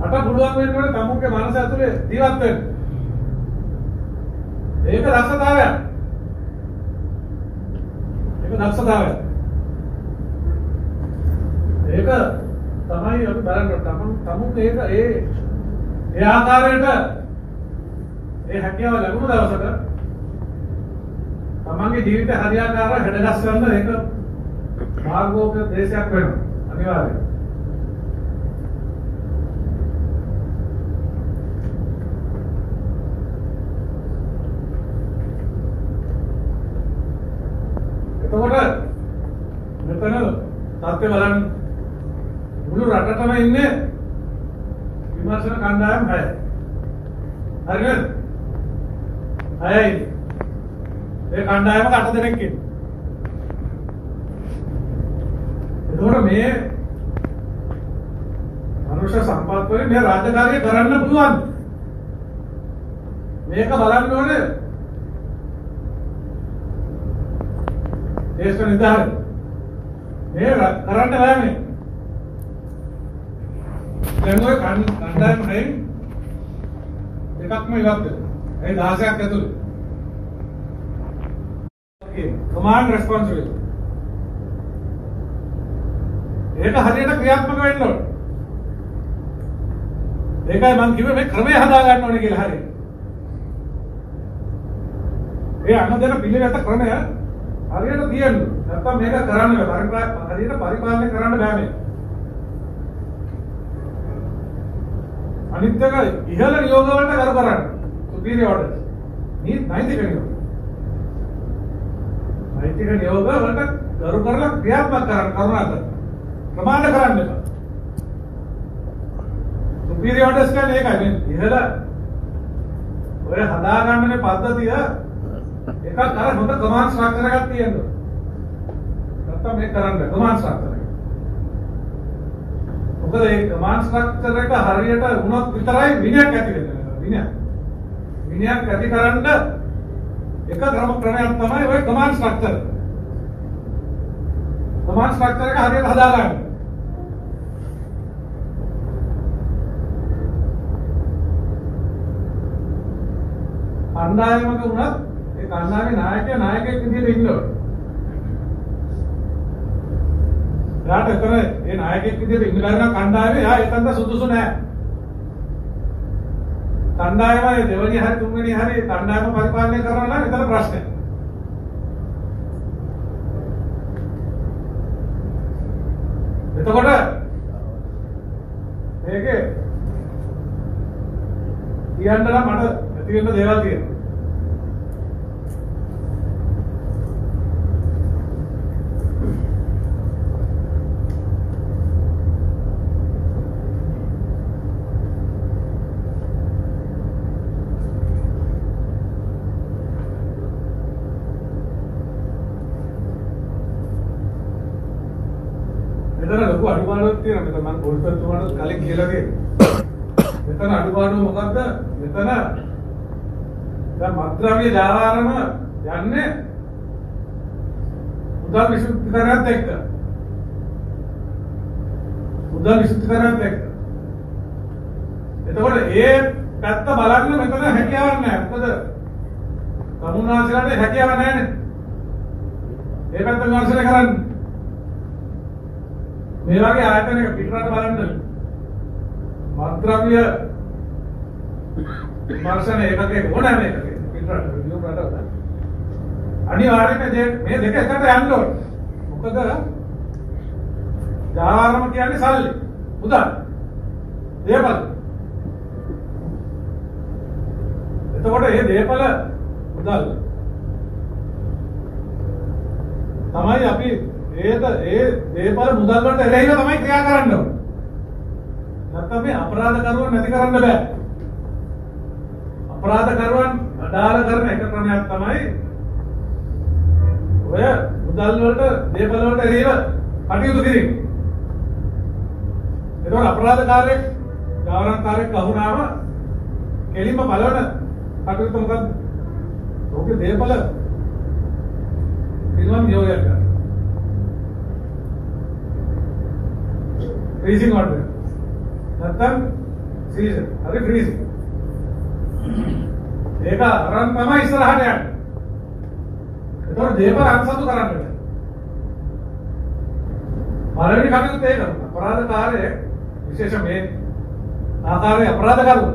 [SPEAKER 1] අට පුළුවන් වෙනකොට තමුන්ගේ මනස ඇතුලේ ජීවත් වෙන්න. ඒක දක්ෂතාවයක්. ඒක දක්ෂතාවයක්. ඒක තමයි අපි බලන්න තමුන් ඒක ඒ ආකාරයට ඒ හැකියාව ලැබුණ දවසට තමන්ගේ ජීවිතය හරියාකාරව හැඩගස්වන්න ඒක මාර්ගෝපදේශයක් වෙනවා අනිවාර්යයෙන්. එතකොට මෙතන තත්ත්වය බලන්න මුළු රටටම ඉන්නේ විමර්ශන කණ්ඩායම් 6. හරිද? 6යි. ඒ කණ්ඩායමක 8 දෙනෙක් ඉන්නේ. එතකොට මේ මනුෂ්‍ය සම්පත් වලින් මේ රාජකාරිය කරන්න පුළුවන්. මේක බලන්න ඕනේ. දේශ නිලධාරී මේ කරන්න බෑ මේ. දැන් ඔය කණ්ඩායම හයෙන් එකක්ම ඉවත් වෙනවා. ඒ 16ක් ඇතුළේ. command responsibility. ඒක හරියට ක්‍රියාත්මක වෙන්න ඕනේ. ඒකයි මම කිව්වේ මේ ක්‍රමය හදා ගන්න ඕනේ කියලා හරියට. ඒ අනුදෙන පිළිවෙත ක්‍රමය හරියට තියෙන්න. නැත්තම් මේක කරන්න බෑ. හරියට පරිපාලනය කරන්න බෑ මේක. අනිත් එක ඉහළ නියෝග වලට කර කරන්න. superior orders. නෛතික නියෝග. නෛතික නියෝග වලට කරු කරලා ක්‍රියාත්මක කරන්න කරුණාකර. ප්‍රමාද කරන්න එපා. superior orders කියන්නේ ඒකයි. මේ ඉහළ ඔය හදාගන්නනේ පද්ධතිය එකක් අර හොඳ command structure එකක් තියෙනවා. නැත්තම් මේක කරන්න command structure එක. මොකද මේ command structure එක හරියට වුණොත් විතරයි විනයක් ඇති වෙන්නේ. විනයක් ඇති කරන්න එක ක්‍රමයක් තමයි ඔය command structure. command structure එක හරියට හදාගන්න. අන්දායමක වුණත් ඒ කණ්ඩායමේ නායකයෙක් විදිහට ඉන්නවා. යාට එතන ඒ නායකයෙක් විදිහට ඉන්න බැරි නම් කණ්ඩායමේ යා එතනට සුදුසු නැහැ. කණ්ඩායමේ දෙවෙනි හරි තුන්වෙනි හරි කණ්ඩායම පරිපාලනය කරනවා නම් එතන ප්‍රශ්නයක්. එතකොට මේකේ කියන්න නම් මට ඇති වෙන්න දේවල් තියෙනවා. මෙතන ලොකු අඩුපාඩුවක් තියෙනවා. මෙතන මම පොල්පත්තුමාට කලින් කියලා තියෙනවා. මෙතන අඩුපාඩුව මොකද්ද? මෙතන දැන් මත්ද්‍රව්‍ය ජාවාරම යන්නේ මුදල් විසුද්ධිකරණයත් එක්ක. මුදල් විසුද්ධිකරණයත් එක්ක. එතකොට ඒ පැත්ත බලන්න මෙතන හැකියාවක් නැහැ. මොකද තමුන්නාන්සලාට හැකියාවක් නැහැනේ. ඒ පැත්ත විමර්ශනය කරන්න. මේ වගේ ආයතනයක පිටරට බලන්න මත්ද්‍රව්‍ය විමර්ශන ඒකකේ ඕනෑ මේකේ පිටරට රිවියු රටවල අනිවාර්යයෙන්ම මේ දෙක එකට යන්න ඕනේ. මොකද ජාවාරම කියන්නේ සල්ලි මුදල් දේපල. එතකොට මේ දේපල මුදල් තමයි අපි ඒ දේපල මුදල් වලට එරෙහිව තමයි ක්‍රියා කරන්න ඕනේ. නැත්නම් මේ අපරාධකරුවන් නැති කරන්න බෑ. අපරාධකරුවන් අදාළ කරන එක ක්‍රමයක් තමයි ඔය මුදල් වලට දේපල වලට එරෙහිව කටයුතු කිරීම. ඒතකොට අපරාධකාරයෙක් ජාවාරම්කාරයෙක් අහුනාම කෙලින්ම බලවන කටයුතු මොකද්ද? ඔහුගේ දේපල පිළිවන් නියෝගයක් කරනවා. freezing order නැත්නම් season හරි freezing ඒක අරන් තමයි ඉස්සරහට යන්නේ. ඒතකොට දේපල අන්සතු කරන්න බෑ. පළවෙනි කටයුත්ත ඒක අපරාධකාරයෙක් විශේෂ මේ ආකාරයේ අපරාධ කරුවෝ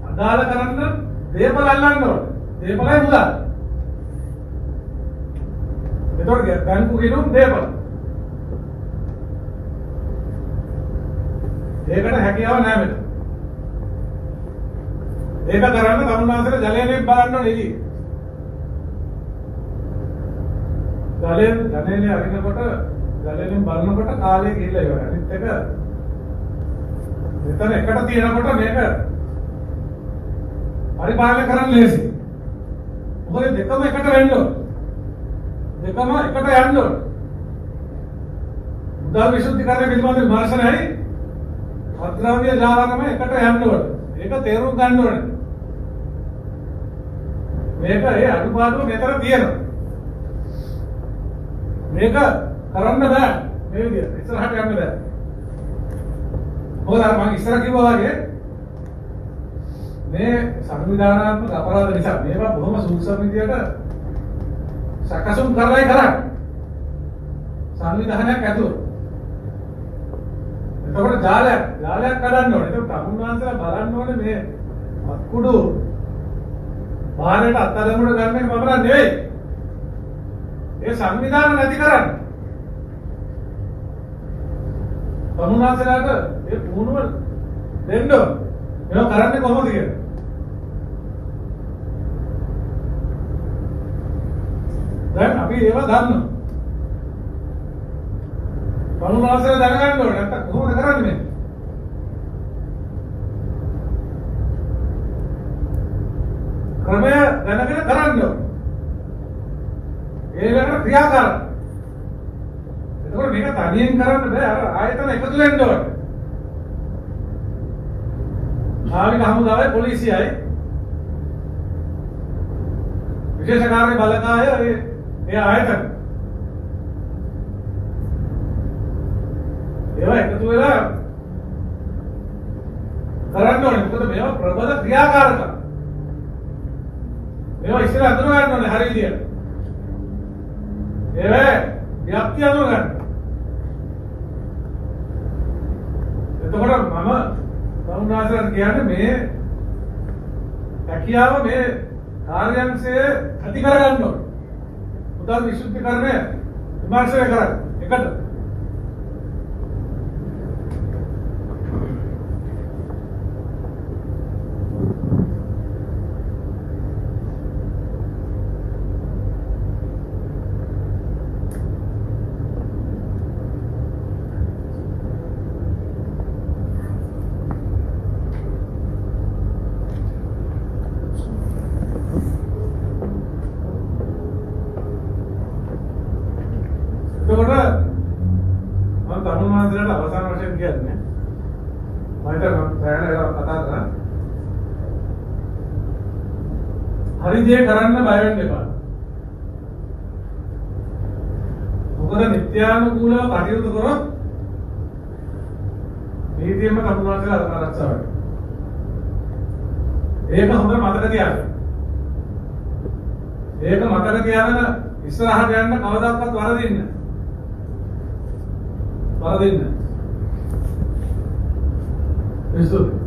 [SPEAKER 1] අදාළ කරන්න දේපල අල්ලන්න ඕනේ. දේපලයි මුදල්. ඒතකොට බැංකු කිනුම් දේපල ඒකට හැකියාව නැහැ මෙතන. ඒක කරන්න තමුන්නාන්සලා ජලයෙන් බලන්න ඕනේ ඉතින්. ජලයෙන් අරිනකොට ජලයෙන් බලනකොට කාලය ගිහිල්ලා ඉවරයි. අනිත් එක මෙතන එකට තියෙනකොට මේක පරිපාලනය කරන්න ලේසි. මොකද දෙකම එකට වෙන්න ඕනේ. දෙකම එකට යන්න ඕනේ. මුදල් විසුද්ධිකරණය පිළිබඳ විමර්ශනයයි මත්ද්‍රව්‍ය ජාවාරම එකට යන්න ඕනේ. ඒක තේරුම් ගන්න ඕනේ. මේක ඒ අනුපාතව මෙතන තියෙනවා. මේක කරන්න බෑ. මේ විදිහට ඉස්සරහට යන්න බෑ. මොකද අර මම ඉස්සර කිව්වා වගේ මේ සංවිධානාත්මක අපරාධ නිසා මේවා බොහොම සූක්ෂම විදියට සකසුම් කරලා කරන්නේ. සංවිධානයක් ඇතුළේ. එතකොට ජාලයක් කඩන්න ඕනේ. ඒක තමුන්නාන්සලා බලන්න ඕනේ මේ අත්කුඩු බාහිරට අත්අඩංගුවට ගන්න එක පමණක් නෙවෙයි. ඒ සංවිධාන නැති කරන්න. තමුන්නාන්සලාට ඒ පුහුණුව දෙන්න ඕනේ. ඒක කරන්නේ කොහොමද කියලා. දැන් අපි ඒවා දන්නවා. තමුන්නාන්සලා දැනගන්න ඕනේ. නැත්නම් කොහොමද කරන්නේ මේ? ක්‍රමය දැනගෙන කරන්න ඕනේ. ඒකට ක්‍රියාකාරී. ඒකෝර මේක තනියෙන් කරන්න බෑ. අර ආයතන එකතු වෙන්න ඕනේ. නාවික හමුදාවයි පොලිසියයි විශේෂ කාර්ය බලකාය ඒ ආයතන ඒවා එකතු වෙලා කරන්න ඕනේ. මොකද මේවා ප්‍රබල ක්‍රියාකාරකම්. මේවා ඉස්සර අඳුර ගන්න ඕනේ හරි විදියට. ඒ ව්‍යාප්තිය අඳුර ගන්න. එතකොට මම තමුන්නාසලට කියන්නේ මේ හැකියාව මේ කාර්යාංශය ඇති කරගන්න ඕනේ. උදාර විසුද්ධිකරණය විමර්ශනය කරන්න. එකට අවසාන වශයෙන් කියන්නේ මම පැහැදිලිව කතා කරා හරි දේ කරන්න බය වෙන්න එපා. මොකද නිත්‍යානුකූලව කටයුතු කරොත් නීතියෙම කටුනාසල ආරක්ෂා වෙනවා. ඒක හොඳට මතක තියාගන්න. ඒක මතක තියාගෙන ඉස්සරහට යන්න කවදාවත් වරදින්න. Para dentro. Isso.